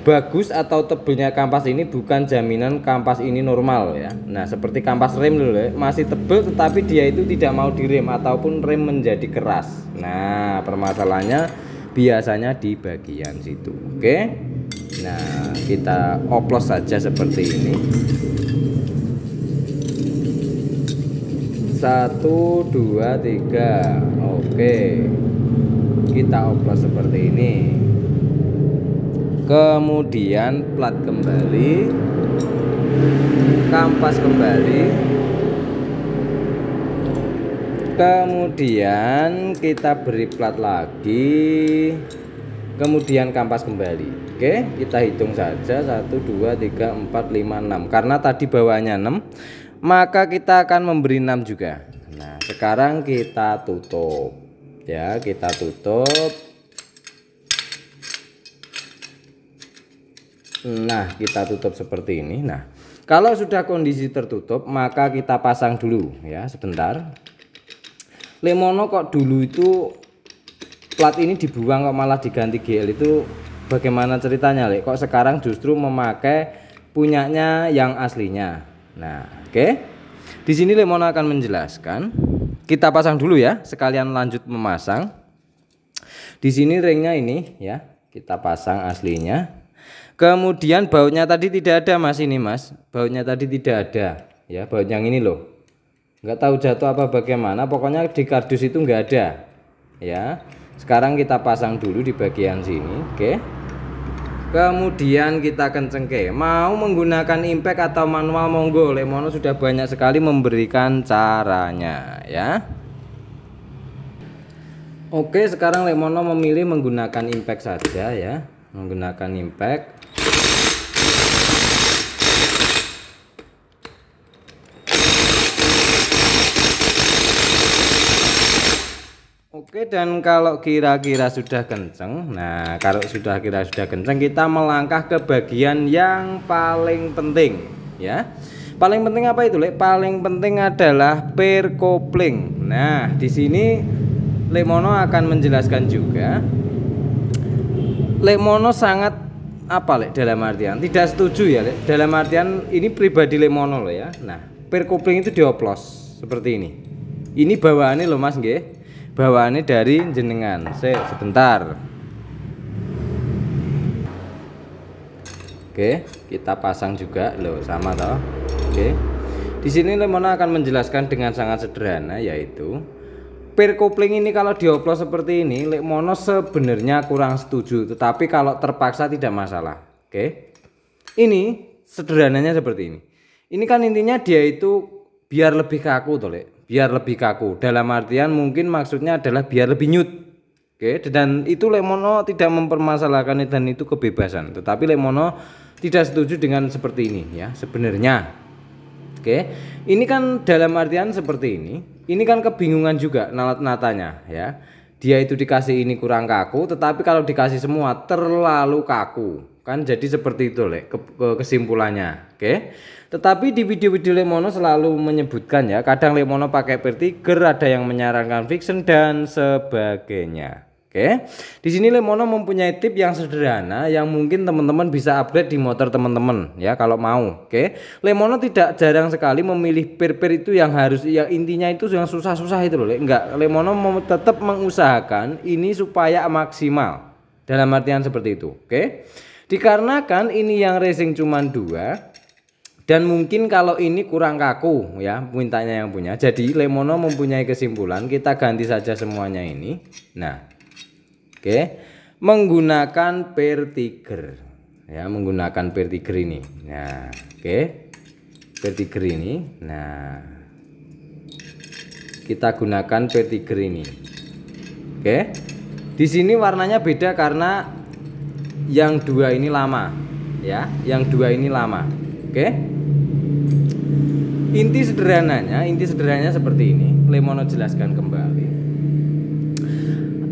Bagus atau tebelnya kampas ini bukan jaminan kampas ini normal ya. Nah, seperti kampas rem dulu ya, masih tebel tetapi dia itu tidak mau direm ataupun rem menjadi keras. Nah, permasalahannya biasanya di bagian situ. Oke. Nah, kita oplos saja seperti ini. 1 2 3. Oke. Kita oplos seperti ini. Kemudian plat kembali, kampas kembali, kemudian kita beri plat lagi, kemudian kampas kembali. Oke, kita hitung saja 1 2 3 4 5 6. Karena tadi bawahnya 6, maka kita akan memberi 6 juga. Nah, sekarang kita tutup ya, kita tutup. Nah, kita tutup seperti ini. Nah, kalau sudah kondisi tertutup, maka kita pasang dulu ya, sebentar. Lemono kok dulu itu plat ini dibuang kok malah diganti GL, itu bagaimana ceritanya, Le? Kok sekarang justru memakai punyanya yang aslinya? Nah, oke. Di sini Lemono akan menjelaskan. Kita pasang dulu ya, sekalian lanjut memasang. Di sini ringnya ini ya, kita pasang aslinya. Kemudian bautnya tadi tidak ada Mas, ini Mas, bautnya tadi tidak ada ya, baut yang ini loh, nggak tahu jatuh apa bagaimana, pokoknya di kardus itu nggak ada ya. Sekarang kita pasang dulu di bagian sini. Oke, kemudian kita kencengke. Mau menggunakan impact atau manual monggo, Lemono sudah banyak sekali memberikan caranya ya. Oke, sekarang Lemono memilih menggunakan impact saja ya, menggunakan impact. Oke, dan kalau kira-kira sudah kenceng, nah kalau sudah kenceng, kita melangkah ke bagian yang paling penting ya. Paling penting apa itu, Le? Paling penting adalah per kopling. Nah, di sini Lemono akan menjelaskan juga. Lemono sangat apa, Le, dalam artian tidak setuju ya, Le, dalam artian ini pribadi Lemono loh ya. Nah, per kopling itu dioplos seperti ini. Ini bawaannya loh Mas nggih. Bawaannya dari jenengan. Sebentar. Oke, kita pasang juga loh, sama toh. Oke. Di sini Lemono akan menjelaskan dengan sangat sederhana, yaitu pair kopling ini kalau dioplos seperti ini Lemono sebenarnya kurang setuju, tetapi kalau terpaksa tidak masalah. Oke. Ini sederhananya seperti ini. Ini kan intinya dia itu biar lebih kaku toh, Lek. Biar lebih kaku. Dalam artian mungkin maksudnya adalah biar lebih nyut. Oke, dan itu Lemono tidak mempermasalahkan dan itu kebebasan. Tetapi Lemono tidak setuju dengan seperti ini ya sebenarnya. Oke, ini kan dalam artian seperti ini. Ini kan kebingungan juga natanya ya. Dia itu dikasih ini kurang kaku, tetapi kalau dikasih semua terlalu kaku. Kan jadi seperti itu kesimpulannya. Oke. Tetapi di video-video Lemono selalu menyebutkan ya, kadang Lemono pakai pair tiger, ada yang menyarankan fiction dan sebagainya. Oke, di sini Lemono mempunyai tip yang sederhana yang mungkin teman-teman bisa upgrade di motor teman-teman ya kalau mau. Oke, Lemono tidak jarang sekali memilih pair-pair itu yang harus, yang intinya itu yang susah-susah itu loh. Enggak, Lemono tetap mengusahakan ini supaya maksimal. Dalam artian seperti itu. Oke, dikarenakan ini yang racing cuma 2 dan mungkin kalau ini kurang kaku ya mintanya yang punya. Jadi Lemono mempunyai kesimpulan kita ganti saja semuanya ini. Nah. Oke, menggunakan pair tiger ya, menggunakan pair tiger ini. Nah, oke, pair tiger ini. Nah, kita gunakan pair tiger ini. Oke, di sini warnanya beda karena yang 2 ini lama ya, yang 2 ini lama. Oke, inti sederhananya seperti ini. Lemono jelaskan kembali.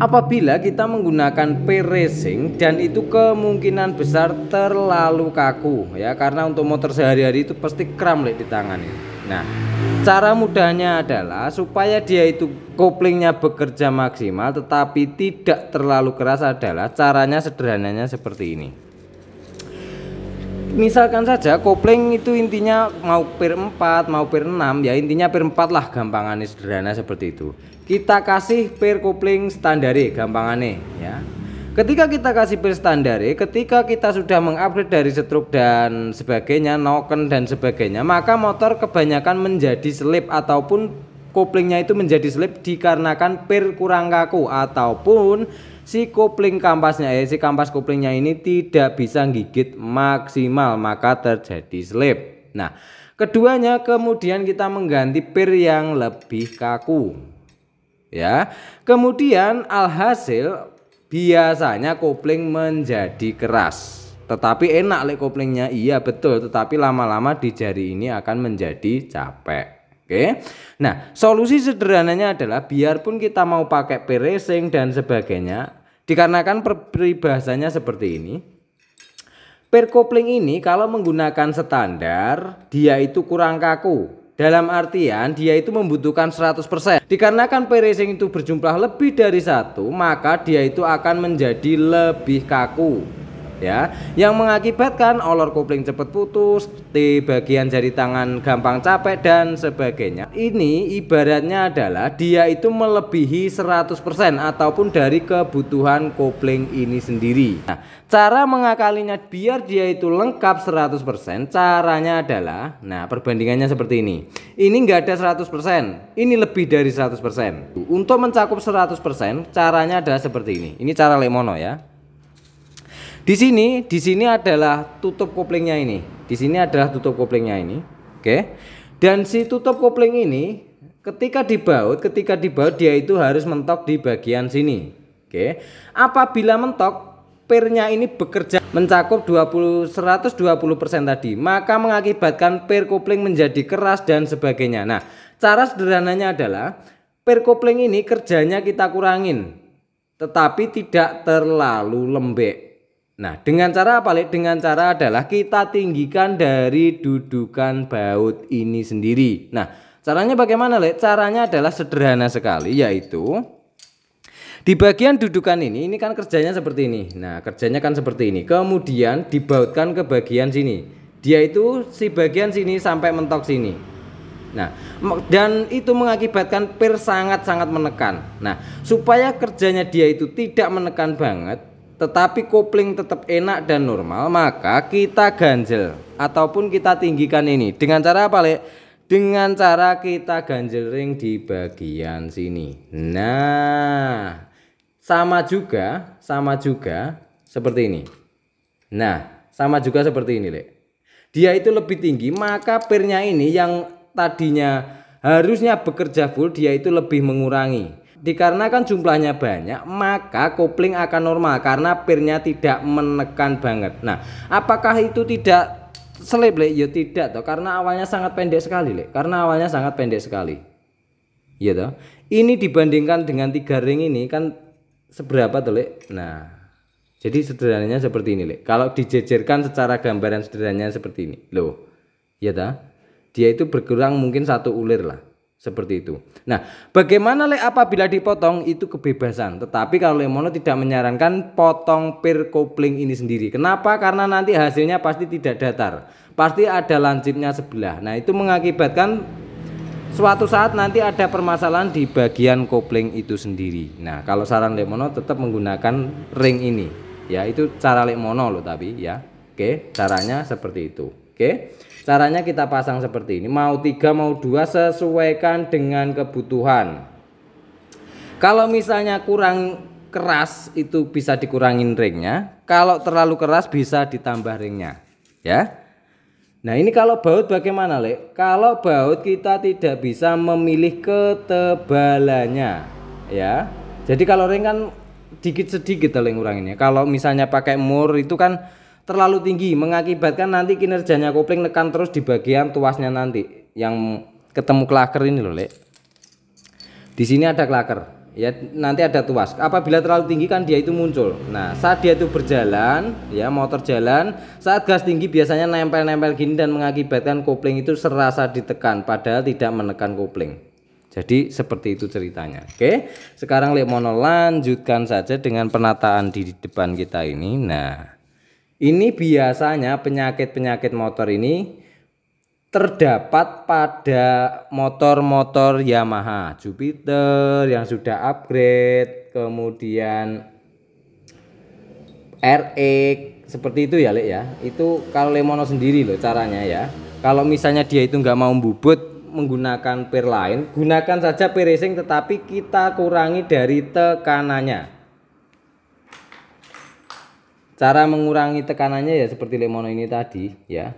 Apabila kita menggunakan pair racing dan itu kemungkinan besar terlalu kaku ya, karena untuk motor sehari-hari itu pasti kram di tangan ini. Nah, cara mudahnya adalah supaya dia itu koplingnya bekerja maksimal tetapi tidak terlalu keras adalah caranya sederhananya seperti ini. Misalkan saja kopling itu intinya mau pair 4 mau pair 6 ya, intinya pair 4 lah gampangannya, sederhana seperti itu. Kita kasih pair kopling standar gampangannya ya. Ketika kita kasih pair standar, ketika kita sudah mengupgrade dari stroke dan sebagainya, noken dan sebagainya, maka motor kebanyakan menjadi slip ataupun koplingnya itu menjadi slip dikarenakan pair kurang kaku ataupun si kopling kampasnya si kampas koplingnya ini tidak bisa gigit maksimal, maka terjadi slip. Nah, keduanya kemudian kita mengganti pair yang lebih kaku ya. Kemudian alhasil biasanya kopling menjadi keras, tetapi enak koplingnya, iya betul, tetapi lama-lama di jari ini akan menjadi capek. Oke, nah solusi sederhananya adalah biarpun kita mau pakai pair racing dan sebagainya, dikarenakan peribahasanya seperti ini, pair kopling ini kalau menggunakan standar dia itu kurang kaku. Dalam artian dia itu membutuhkan 100%. Dikarenakan pair racing itu berjumlah lebih dari 1, maka dia itu akan menjadi lebih kaku ya, yang mengakibatkan olor kopling cepat putus, di bagian jari tangan gampang capek dan sebagainya. Ini ibaratnya adalah dia itu melebihi 100% ataupun dari kebutuhan kopling ini sendiri. Nah, cara mengakalinya biar dia itu lengkap 100%, caranya adalah, nah perbandingannya seperti ini. Ini enggak ada 100%, ini lebih dari 100%. Untuk mencakup 100%, caranya adalah seperti ini. Ini cara Lemono ya. Di sini adalah tutup koplingnya ini. Di sini adalah tutup koplingnya ini. Oke. Dan si tutup kopling ini ketika dibaut dia itu harus mentok di bagian sini. Oke. Apabila mentok, pairnya ini bekerja mencakup 120% tadi, maka mengakibatkan pair kopling menjadi keras dan sebagainya. Nah, cara sederhananya adalah pair kopling ini kerjanya kita kurangin, tetapi tidak terlalu lembek. Nah, dengan cara apa, Dengan cara adalah kita tinggikan dari dudukan baut ini sendiri. Nah, caranya bagaimana, Caranya adalah sederhana sekali, yaitu di bagian dudukan ini kan kerjanya seperti ini. Nah, kerjanya kan seperti ini. Kemudian dibautkan ke bagian sini. Dia itu si bagian sini sampai mentok sini. Nah, dan itu mengakibatkan pair sangat-sangat menekan. Nah, supaya kerjanya dia itu tidak menekan banget, tetapi kopling tetap enak dan normal, maka kita ganjel ataupun kita tinggikan ini dengan cara apa, Lek? Dengan cara kita ganjel ring di bagian sini. Nah, sama juga seperti ini. Nah, sama juga seperti ini, Lek. Dia itu lebih tinggi, maka pernya ini yang tadinya harusnya bekerja full, dia itu lebih mengurangi. Dikarenakan jumlahnya banyak, maka kopling akan normal karena pernya tidak menekan banget. Nah, apakah itu tidak selip, Lek? Ya tidak toh, karena awalnya sangat pendek sekali, Lek. Karena awalnya sangat pendek sekali. Iya toh. Ini dibandingkan dengan 3 ring ini kan seberapa tuh, Lek? Nah, jadi sederhananya seperti ini, Lek. Kalau dijejerkan secara gambaran sederhananya seperti ini. Loh. Iya toh? Dia itu berkurang mungkin 1 ulir lah. Seperti itu. Nah, bagaimana, Lek, apabila dipotong? Itu kebebasan. Tetapi kalau Lek Mono tidak menyarankan potong per kopling ini sendiri. Kenapa? Karena nanti hasilnya pasti tidak datar. Pasti ada lancipnya sebelah. Nah, itu mengakibatkan suatu saat nanti ada permasalahan di bagian kopling itu sendiri. Nah, kalau saran Lek Mono tetap menggunakan ring ini. Ya, itu cara Lek Mono loh tapi ya. Oke, caranya seperti itu. Oke. Caranya kita pasang seperti ini, mau 3 mau 2 sesuaikan dengan kebutuhan. Kalau misalnya kurang keras itu bisa dikurangin ringnya, kalau terlalu keras bisa ditambah ringnya, ya. Nah, ini kalau baut bagaimana, Lek? Kalau baut kita tidak bisa memilih ketebalannya, ya. Jadi kalau ring kan dikit sedikit Lek nguranginnya. Kalau misalnya pakai mur itu kan terlalu tinggi, mengakibatkan nanti kinerjanya kopling nekan terus di bagian tuasnya nanti yang ketemu klaker ini loh, Lek. Di sini ada klaker, ya, nanti ada tuas. Apabila terlalu tinggi kan dia itu muncul. Nah, saat dia itu berjalan, ya, motor jalan, saat gas tinggi biasanya nempel-nempel gini dan mengakibatkan kopling itu serasa ditekan padahal tidak menekan kopling. Jadi seperti itu ceritanya. Oke, sekarang Lek Mono lanjutkan saja dengan penataan di depan kita ini. Nah, ini biasanya penyakit-penyakit motor ini terdapat pada motor-motor Yamaha, Jupiter yang sudah upgrade, kemudian RX seperti itu ya, Lek ya. Itu kalau Lek Mono sendiri loh caranya ya. Kalau misalnya dia itu nggak mau bubut menggunakan per lain, gunakan saja per racing tetapi kita kurangi dari tekanannya. Cara mengurangi tekanannya ya seperti Lek Mono ini tadi ya.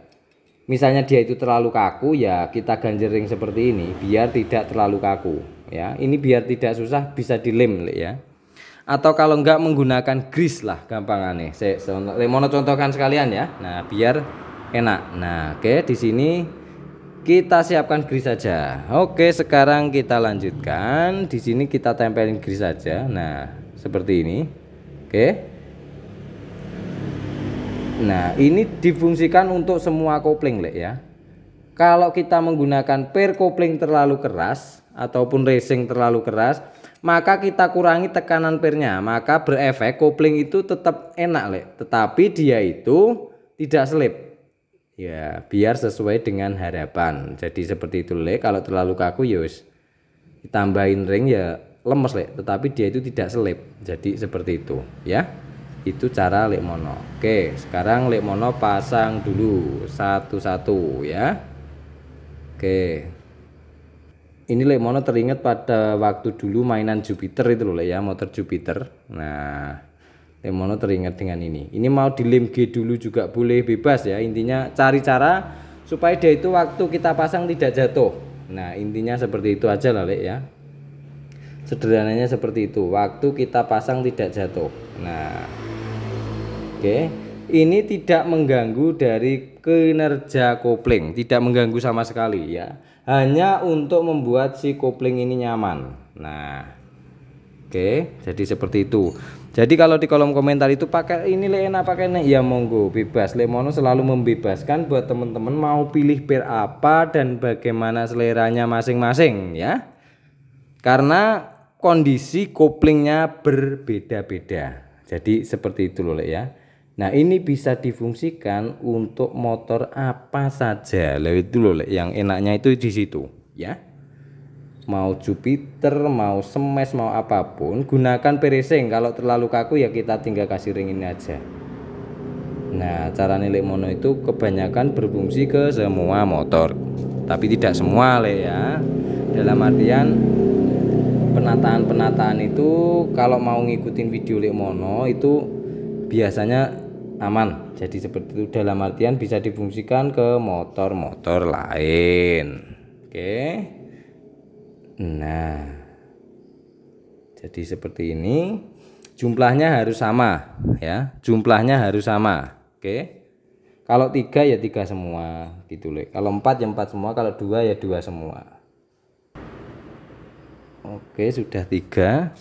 Misalnya dia itu terlalu kaku ya kita ganjering seperti ini biar tidak terlalu kaku ya. Ini biar tidak susah bisa dilem, Lek ya. Atau kalau enggak menggunakan grease lah gampangannya. Lek Mono contohkan sekalian ya. Nah, biar enak. Nah, oke, di sini kita siapkan grease saja. Oke, sekarang kita lanjutkan. Di sini kita tempelin grease saja. Nah, seperti ini. Oke. Nah, ini difungsikan untuk semua kopling, Lek ya. Kalau kita menggunakan per kopling terlalu keras ataupun racing terlalu keras, maka kita kurangi tekanan pernya, maka berefek kopling itu tetap enak, Lek, tetapi dia itu tidak selip. Ya, biar sesuai dengan harapan. Jadi seperti itu, Lek. Kalau terlalu kaku ya wis ditambahin ring ya lemes, Lek, tetapi dia itu tidak selip. Jadi seperti itu, ya. Itu cara Lek Mono. Oke, sekarang Lek Mono pasang dulu satu-satu ya. Oke. Ini Lek Mono teringat pada waktu dulu mainan Jupiter itu loh, Lek ya, motor Jupiter. Nah, Lek Mono teringat dengan ini. Ini mau dilem G dulu juga boleh, bebas ya. Intinya cari cara supaya dia itu waktu kita pasang tidak jatuh. Nah, intinya seperti itu aja lah, Lek ya. Sederhananya seperti itu. Waktu kita pasang tidak jatuh. Nah, oke, ini tidak mengganggu dari kinerja kopling, tidak mengganggu sama sekali ya. Hanya untuk membuat si kopling ini nyaman. Nah, oke, jadi seperti itu. Jadi kalau di kolom komentar itu pakai ini Lek, pakai ini ya monggo, bebas. Lek Mono selalu membebaskan buat teman-teman mau pilih per apa dan bagaimana seleranya masing-masing ya. Karena kondisi koplingnya berbeda-beda. Jadi seperti itu loh, Lek ya. Nah, ini bisa difungsikan untuk motor apa saja. Lah itu loh, Lek, yang enaknya itu di situ, ya. mau Jupiter, mau Smash, mau apapun, gunakan P-Racing. Kalau terlalu kaku ya kita tinggal kasih ring ini aja. Nah, cara nilik mono itu kebanyakan berfungsi ke semua motor, tapi tidak semua le ya. Dalam artian penataan itu kalau mau ngikutin video lek mono itu biasanya aman. Jadi seperti itu, dalam artian bisa difungsikan ke motor-motor lain. Oke. Nah, jadi seperti ini, jumlahnya harus sama ya, jumlahnya harus sama. Oke, kalau 3 ya 3 semua gitu loh, kalau 4 ya 4 semua, kalau 2 ya 2 semua. Oke, sudah 3.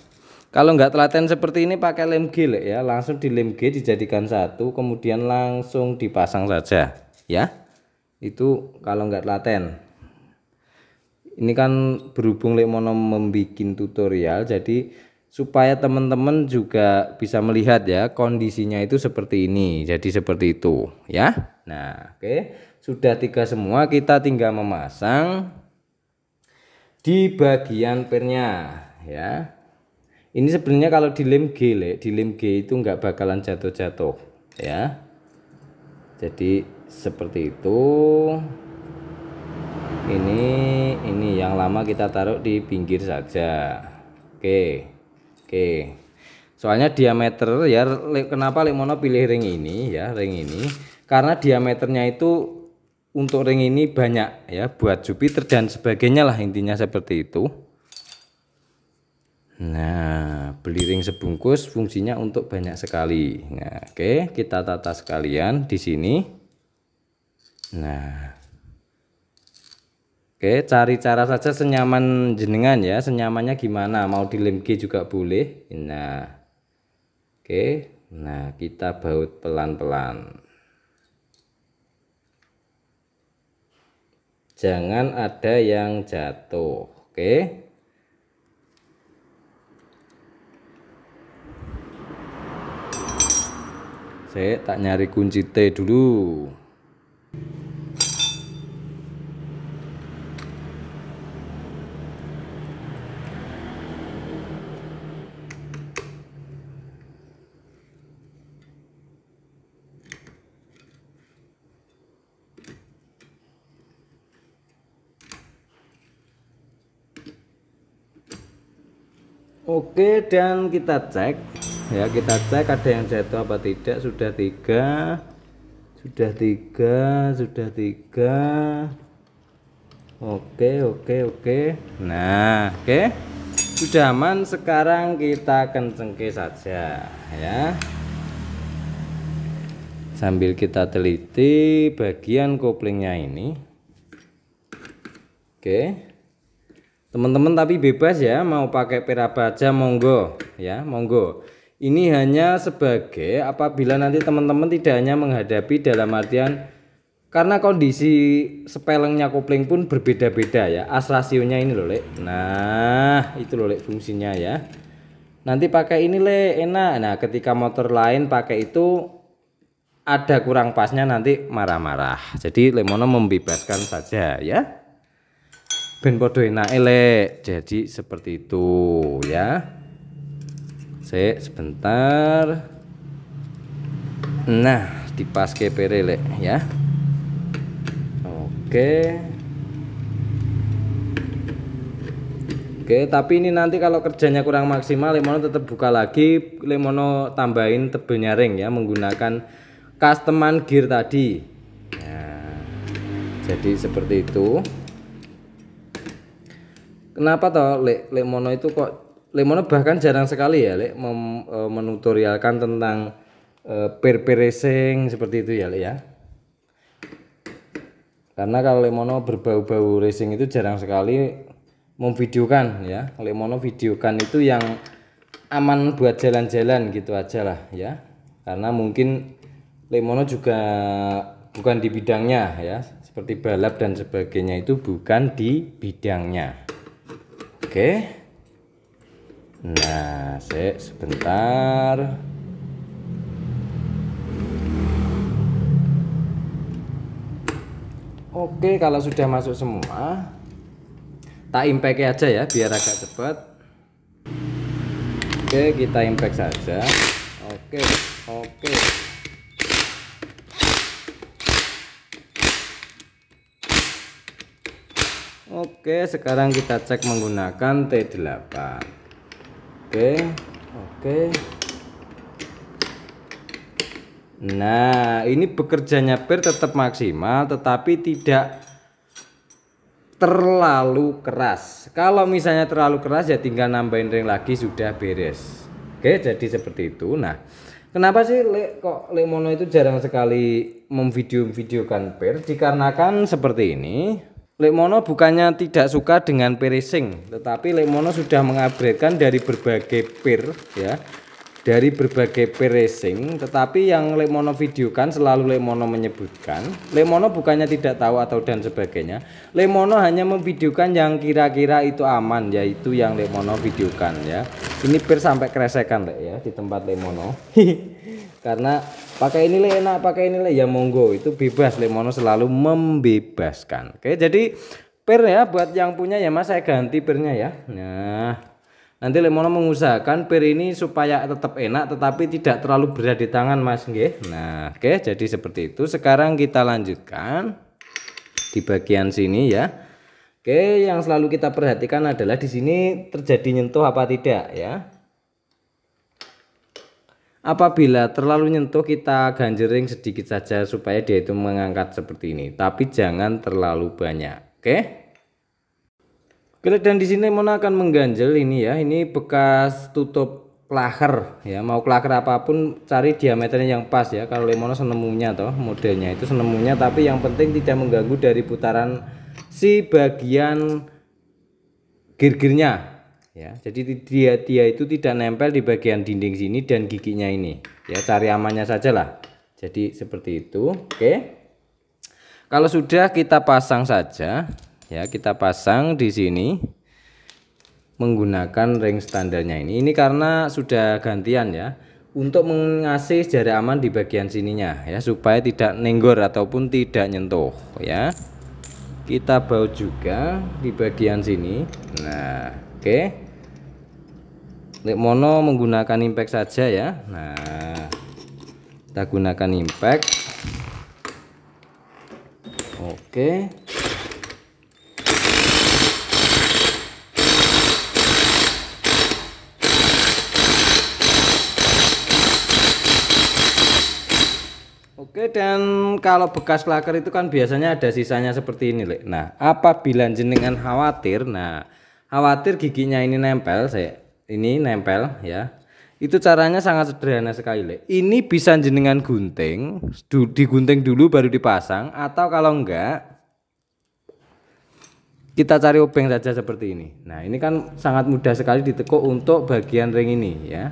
Kalau nggak telaten seperti ini pakai lem G ya, langsung di lem G dijadikan satu, kemudian langsung dipasang saja ya. Itu kalau nggak telaten. Ini kan berhubung lek mono membuat tutorial, jadi supaya teman-teman juga bisa melihat ya kondisinya itu seperti ini. Jadi seperti itu ya. Nah, oke, sudah 3 semua, kita tinggal memasang di bagian pernya ya. Ini sebenarnya kalau di lem G di lem G itu nggak bakalan jatuh-jatuh ya. Jadi seperti itu. Ini yang lama kita taruh di pinggir saja. Oke, soalnya diameter ya, kenapa lek mono pilih ring ini ya, ring ini karena diameternya itu untuk ring ini banyak ya, buat Jupiter dan sebagainya lah, intinya seperti itu. Nah, beli ring sebungkus fungsinya untuk banyak sekali. Nah, oke, kita tata sekalian di sini. Nah, oke, cari cara saja senyaman jenengan ya, senyamannya gimana, mau di lem G juga boleh. Nah, oke, nah kita baut pelan-pelan, jangan ada yang jatuh. Oke, saya tak nyari kunci T dulu. Oke, dan kita cek ya, kita cek ada yang jatuh apa tidak. Sudah 3, sudah 3, sudah 3. Oke. Nah, oke, sudah aman. Sekarang kita kencengke saja ya, sambil kita teliti bagian koplingnya ini. Oke teman-teman, tapi bebas ya, mau pakai peraba aja monggo ya, monggo. Ini hanya sebagai apabila nanti teman-teman tidak hanya menghadapi dalam artian, karena kondisi sepelengnya kopling pun berbeda-beda ya, as rasionya ini loh lek. Nah itu loh lek fungsinya ya, nanti pakai ini lek enak. Nah ketika motor lain pakai itu ada kurang pasnya nanti marah-marah, jadi Lemono membebaskan saja ya, ben podo enak elek. Jadi seperti itu ya. Sebentar. Nah, dipaske perelek ya. Oke, tapi ini nanti kalau kerjanya kurang maksimal, Lemono tetap buka lagi, Lemono tambahin tebelnya ring ya, menggunakan customan gear tadi. Nah, jadi seperti itu. Kenapa toh Lemono itu kok, Lemono bahkan jarang sekali ya menutorialkan tentang per racing seperti itu ya ya. Karena kalau Lemono berbau-bau racing itu jarang sekali memvideokan ya. Lemono videokan itu yang aman buat jalan-jalan gitu aja lah ya. Karena mungkin Lemono juga bukan di bidangnya ya, seperti balap dan sebagainya itu bukan di bidangnya. Oke, nah sebentar. Oke, kalau sudah masuk semua, Tak impact aja ya biar agak cepat. Oke, kita impact saja. Oke. Oke, sekarang kita cek menggunakan T8. Oke. Nah, ini bekerjanya per tetap maksimal, tetapi tidak terlalu keras. Kalau misalnya terlalu keras ya tinggal nambahin ring lagi sudah beres. Oke, jadi seperti itu. Nah, kenapa sih kok Lemono itu jarang sekali memvideo-videokan per? Dikarenakan seperti ini. Lemono bukannya tidak suka dengan per racing, tetapi Lemono sudah mengupgradekan dari berbagai per ya. Dari berbagai per racing, tetapi yang Lemono videokan selalu Lemono menyebutkan Lemono bukannya tidak tahu atau dan sebagainya. Lemono hanya memvideokan yang kira-kira itu aman, yaitu yang Lemono videokan ya. Ini per sampai keresekan ya di tempat Lemono. Karena pakai ini enak, pakai ini ya monggo, itu bebas. Lemono selalu membebaskan. Oke, jadi per ya buat yang punya ya Mas, saya ganti pernya ya. Nah, nanti Lemono mengusahakan per ini supaya tetap enak tetapi tidak terlalu berat di tangan Mas nggih. Nah, oke, jadi seperti itu. Sekarang kita lanjutkan di bagian sini ya. Oke, yang selalu kita perhatikan adalah di sini terjadi nyentuh apa tidak ya. Apabila terlalu nyentuh kita ganjering sedikit saja supaya dia itu mengangkat seperti ini, tapi jangan terlalu banyak. Oke. Oke, dan di sini Lemono akan mengganjel ini ya. Ini bekas tutup klaker ya. Mau klaker apapun cari diameternya yang pas ya. Kalau Lemono senemunya toh modelnya itu senemunya, tapi yang penting tidak mengganggu dari putaran si bagian gear-gearnya ya. Jadi dia itu tidak nempel di bagian dinding sini dan giginya ini ya. Cari amannya saja lah. Jadi seperti itu. Oke. Kalau sudah kita pasang saja. Ya, kita pasang di sini menggunakan ring standarnya ini. Ini karena sudah gantian ya, untuk mengasih jarak aman di bagian sininya ya, supaya tidak nenggor ataupun tidak nyentuh ya. Kita baut juga di bagian sini. Nah, oke. Lemono menggunakan impact saja ya. Nah, kita gunakan impact. Oke. Oke, dan kalau bekas klaker itu kan biasanya ada sisanya seperti ini, Lek. Nah, apabila jenengan khawatir, khawatir giginya ini nempel, ini nempel ya. Itu caranya sangat sederhana sekali, Lek. Ini bisa jenengan gunting, digunting dulu baru dipasang, atau kalau enggak kita cari obeng saja seperti ini. Nah, ini kan sangat mudah sekali ditekuk untuk bagian ring ini ya.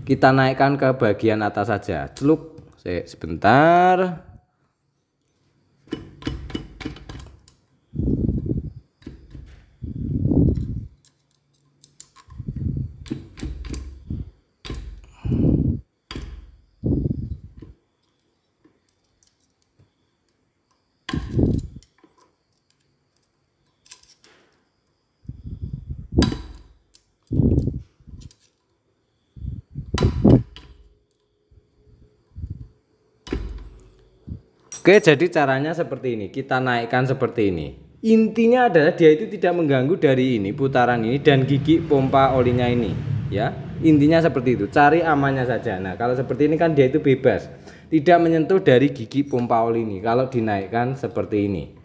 Kita naikkan ke bagian atas saja. Celuk. Sebentar. Oke, jadi caranya seperti ini. Kita naikkan seperti ini. Intinya adalah dia itu tidak mengganggu dari ini, putaran ini dan gigi pompa olinya ini ya. Intinya seperti itu. Cari amannya saja. Nah, kalau seperti ini kan dia itu bebas, tidak menyentuh dari gigi pompa oli ini. Kalau dinaikkan seperti ini.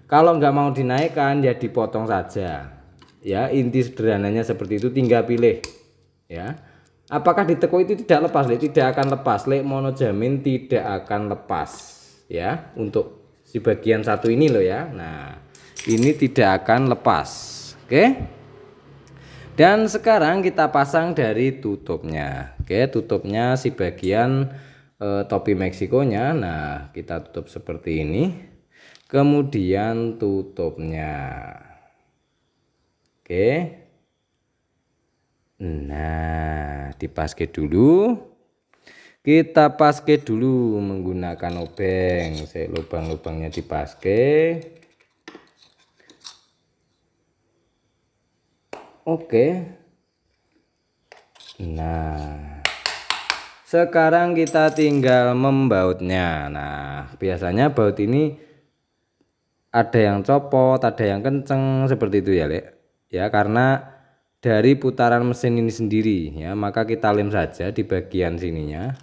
Kalau nggak mau dinaikkan ya dipotong saja ya. Inti sederhananya seperti itu. Tinggal pilih ya. Apakah ditekuk itu tidak lepas? Tidak akan lepas. Lemono jamin tidak akan lepas ya, untuk si bagian satu ini loh ya. Nah, ini tidak akan lepas. Oke. Dan sekarang kita pasang dari tutupnya. Oke, tutupnya si bagian topi Meksikonya. Nah, kita tutup seperti ini. Kemudian tutupnya. Oke. Nah, dipasket dulu. Kita pasket dulu menggunakan obeng. Lubang-lubangnya dipasket. Oke. Nah, sekarang kita tinggal membautnya. Nah, biasanya baut ini ada yang copot, ada yang kenceng seperti itu ya, Lek. Ya, karena dari putaran mesin ini sendiri ya, maka kita lem saja di bagian sininya.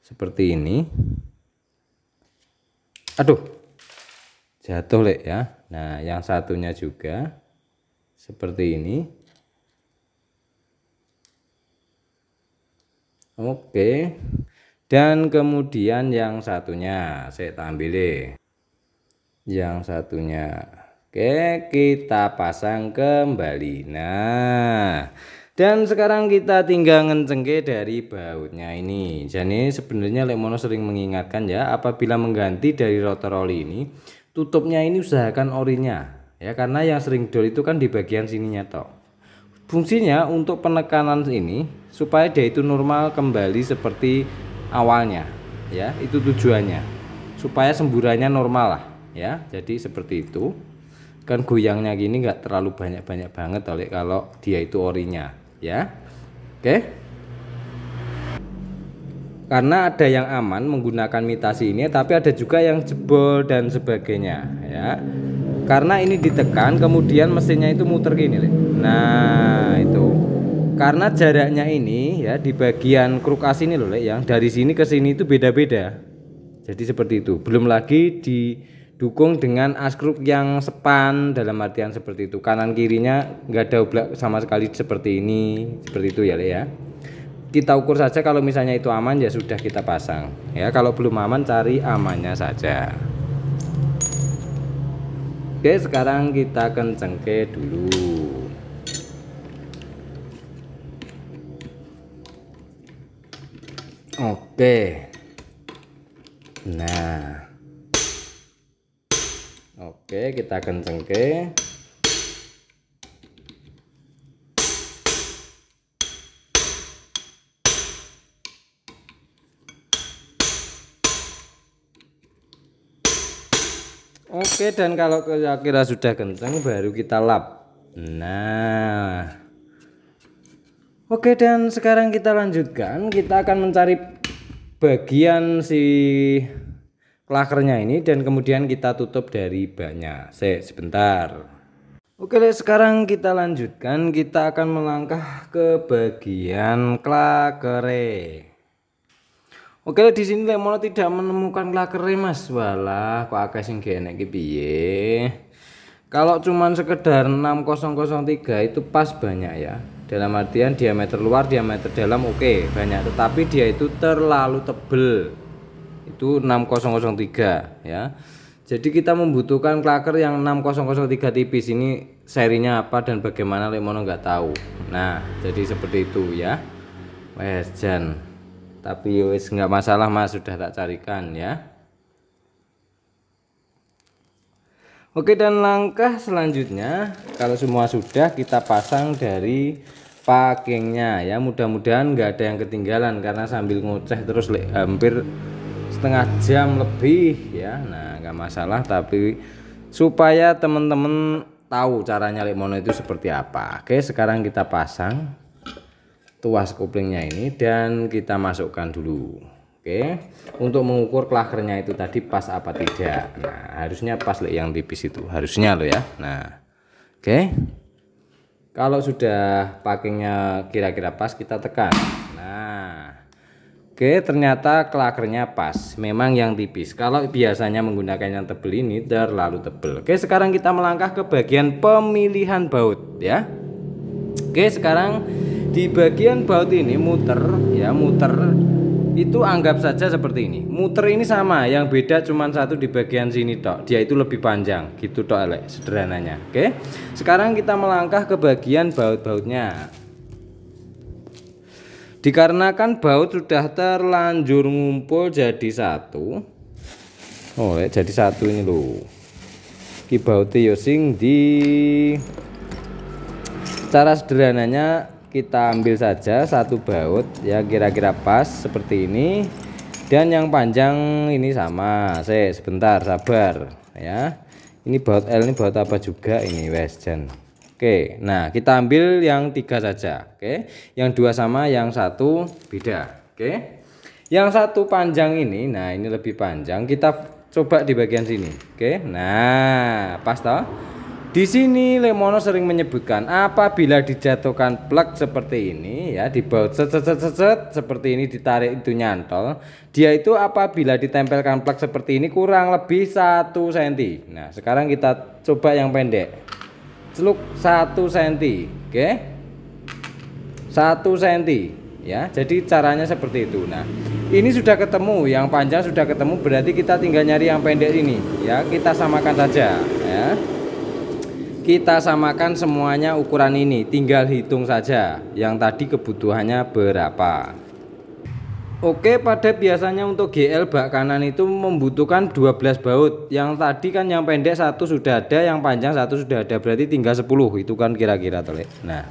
Seperti ini. Aduh. Jatuh, Lek ya. Nah, yang satunya juga seperti ini. Oke. Dan kemudian yang satunya saya ambil deh. Yang satunya. Oke, kita pasang kembali. Nah, dan sekarang kita tinggal ngencengke dari bautnya ini. Jadi sebenarnya Lemono sering mengingatkan ya, apabila mengganti dari rotor oli ini, tutupnya ini usahakan orinya ya, karena yang sering dol itu kan di bagian sininya toh. Fungsinya untuk penekanan ini supaya dia itu normal kembali seperti awalnya ya, itu tujuannya supaya semburannya normal lah ya. Jadi seperti itu kan, goyangnya gini nggak terlalu banyak banget oleh kalau dia itu orinya ya. Oke, karena ada yang aman menggunakan mitasi ini, tapi ada juga yang jebol dan sebagainya ya. Karena ini ditekan kemudian mesinnya itu muter gini. Nah itu karena jaraknya ini ya, di bagian kruk as ini loh, yang dari sini ke sini itu beda-beda. Jadi seperti itu. Belum lagi didukung dengan as kruk yang sepan, dalam artian seperti itu. Kanan kirinya nggak ada oblak sama sekali seperti ini. Seperti itu ya, ya. Kita ukur saja, kalau misalnya itu aman ya sudah kita pasang. Ya, kalau belum aman cari amannya saja. Oke, sekarang kita kencengke dulu. Oke. Nah. Oke, kita kencengke. Oke, dan kalau kira-kira sudah kencang baru kita lap. Nah, oke, dan sekarang kita lanjutkan. Kita akan mencari bagian si klakernya ini dan kemudian kita tutup dari baknya. Sebentar. Oke, sekarang kita lanjutkan. Kita akan melangkah ke bagian klakere. Oke, di sini Lemono tidak menemukan klakere, Mas. Walah, kok akeh sing genek iki piye? Kalau cuman sekedar 6003 itu pas banyak ya. Dalam artian diameter luar, diameter dalam oke, banyak, tetapi dia itu terlalu tebel. Itu 6003 ya. Jadi kita membutuhkan klaker yang 6003 tipis. Ini serinya apa dan bagaimana Lemono nggak tahu. Nah, jadi seperti itu ya. Wes jan. Tapi wis nggak masalah, Mas, sudah tak carikan ya. Oke, dan langkah selanjutnya kalau semua sudah, kita pasang dari packingnya ya. Mudah-mudahan nggak ada yang ketinggalan karena sambil ngoceh terus hampir setengah jam lebih ya. Nah, nggak masalah, tapi supaya teman-teman tahu caranya Lemono itu seperti apa. Oke, sekarang kita pasang tuas koplingnya ini dan kita masukkan dulu. Oke, untuk mengukur klakernya itu tadi pas apa tidak. Nah, harusnya pas yang tipis itu, harusnya loh ya. Nah, oke, kalau sudah packingnya kira-kira pas, kita tekan. Nah, oke, ternyata klakernya pas, memang yang tipis. Kalau biasanya menggunakan yang tebel ini terlalu tebel. Oke, sekarang kita melangkah ke bagian pemilihan baut ya. Oke, sekarang di bagian baut ini muter ya, muter itu anggap saja seperti ini. Muter ini sama, yang beda cuma satu di bagian sini tok, dia itu lebih panjang gitu tok, elek sederhananya. Oke, sekarang kita melangkah ke bagian baut-bautnya. Dikarenakan baut sudah terlanjur ngumpul jadi satu. Oh, jadi satu ini loh. Ki bautnya yo sing di, cara sederhananya kita ambil saja satu baut ya, kira-kira pas seperti ini, dan yang panjang ini sama. Sebentar, sabar ya. Ini baut L, ini baut apa juga ini, wes jan. Oke, nah kita ambil yang 3 saja. Oke, yang 2 sama, yang 1 beda. Oke, yang 1 panjang ini, nah ini lebih panjang, kita coba di bagian sini. Oke, nah pas toh. Di sini Lemono sering menyebutkan apabila dijatuhkan plug seperti ini ya, dibaut set seperti ini, ditarik itu nyantol. Dia itu apabila ditempelkan plug seperti ini kurang lebih 1 cm. Nah, sekarang kita coba yang pendek. Celuk 1 cm. Oke. 1 cm ya. Jadi caranya seperti itu. Nah, ini sudah ketemu, yang panjang sudah ketemu, berarti kita tinggal nyari yang pendek ini ya. Kita samakan saja ya. Kita samakan semuanya ukuran ini, tinggal hitung saja yang tadi kebutuhannya berapa. Oke, pada biasanya untuk GL bak kanan itu membutuhkan 12 baut. Yang tadi kan yang pendek 1 sudah ada, yang panjang 1 sudah ada, berarti tinggal 10. Itu kan kira-kira tolek. Nah,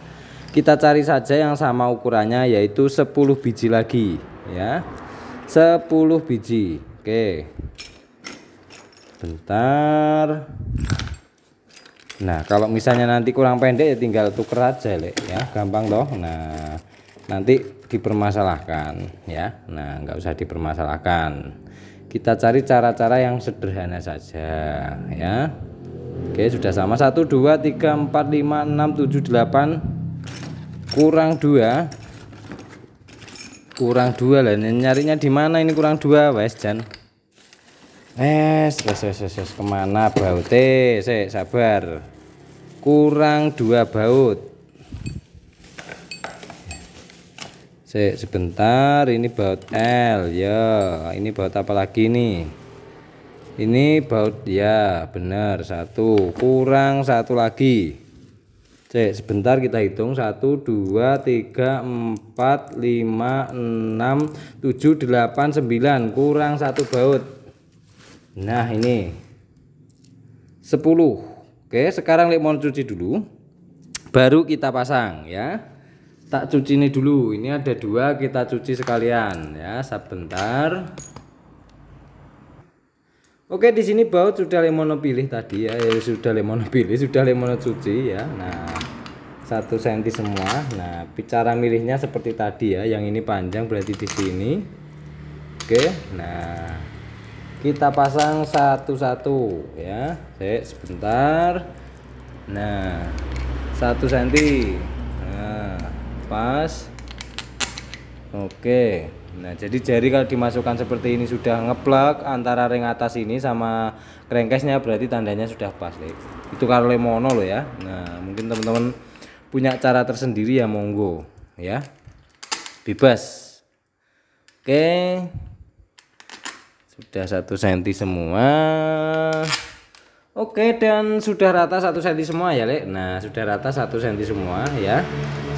kita cari saja yang sama ukurannya, yaitu 10 biji lagi ya. 10 biji. Oke. Bentar. Nah, kalau misalnya nanti kurang pendek ya tinggal tuker aja ya, gampang toh. Nah, nanti dipermasalahkan ya. Nah, nggak usah dipermasalahkan, kita cari cara-cara yang sederhana saja ya. Oke, sudah sama. 1 2 3 4 5 6 7 8 kurang 2 lah. Nyarinya di mana ini kurang 2 wes jan. Wes kemana baute? Sabar, kurang 2 baut. Sebentar, ini baut L ya. Ini baut apa lagi nih? Ini baut ya, benar 1, kurang 1 lagi. Sebentar kita hitung. 1 2 3 4 5 6 7 8 9, kurang 1 baut. Nah, ini 10. Oke, sekarang mau cuci dulu, baru kita pasang ya. Tak cuci ini dulu, ini ada 2, kita cuci sekalian ya, sebentar. Oke, di sini baut sudah Lemono pilih tadi ya, sudah Lemono cuci ya. Nah, 1 cm semua. Nah, cara milihnya seperti tadi ya, yang ini panjang berarti di sini. Oke, nah kita pasang satu-satu ya. Sebentar. Nah, 1 cm. Nah, pas. Oke. Nah, jadi jari kalau dimasukkan seperti ini sudah ngeplak antara ring atas ini sama crankcase-nya, berarti tandanya sudah pas, Itu kalau Lemono loh ya. Nah, mungkin teman-teman punya cara tersendiri ya, monggo ya. Bebas. Oke. Sudah 1 cm semua. Oke, dan sudah rata 1 cm semua ya, Nah, sudah rata 1 cm semua ya.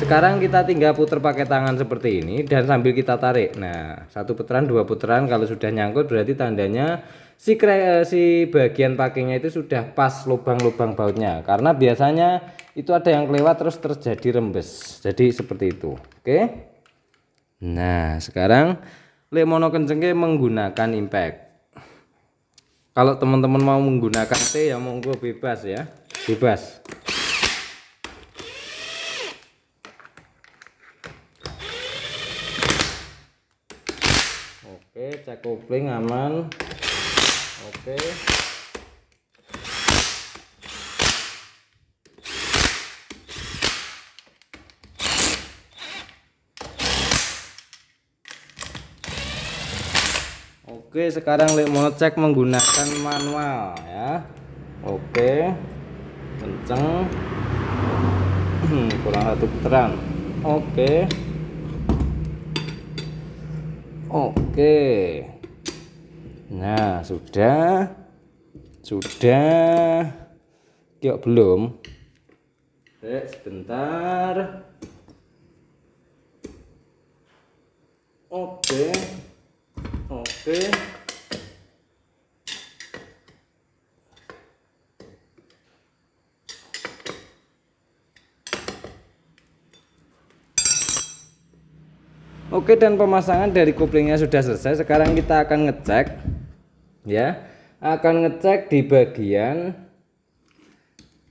Sekarang kita tinggal putar pakai tangan seperti ini dan sambil kita tarik. Nah, 1 putaran 2 putaran, kalau sudah nyangkut berarti tandanya si bagian pakainya itu sudah pas lubang-lubang bautnya. Karena biasanya itu ada yang kelewat terus terjadi rembes. Jadi seperti itu. Oke. Nah, sekarang Lemono kencengnya menggunakan impact. Kalau teman-teman mau menggunakan T ya monggo, bebas ya, bebas. Oke, cek kopling aman. Oke. Oke, sekarang mau cek menggunakan manual ya. Oke, kenceng. Kurang 1 putaran. Oke. Nah, sudah yuk belum. Sebentar. Oke. Oke, dan pemasangan dari koplingnya sudah selesai. Sekarang kita akan ngecek ya. Akan ngecek di bagian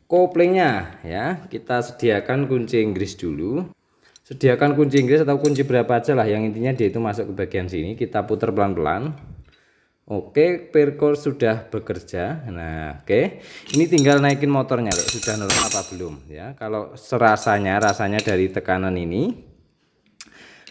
koplingnya ya. Kita sediakan kunci Inggris dulu. Sediakan kunci Inggris atau kunci berapa aja lah, yang intinya dia itu masuk ke bagian sini. Kita putar pelan-pelan. Oke, perkur sudah bekerja. Nah, oke. Ini tinggal naikin motornya, sudah normal apa belum ya. Kalau rasanya dari tekanan ini,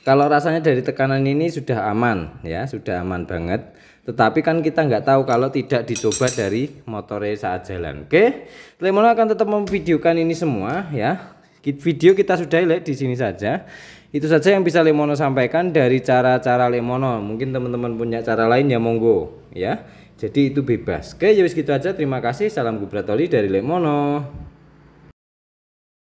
kalau rasanya dari tekanan ini sudah aman ya, sudah aman banget. Tetapi kan kita nggak tahu kalau tidak dicoba dari motornya saat jalan. Oke, Lemono akan tetap memvideokan ini semua ya. Video kita sudah lihat di sini saja. Itu saja yang bisa Lemono sampaikan dari cara-cara Lemono. Mungkin teman-teman punya cara lain ya monggo ya. Jadi itu bebas. Oke, ya wis gitu aja. Terima kasih. Salam Gubratoli dari Lemono.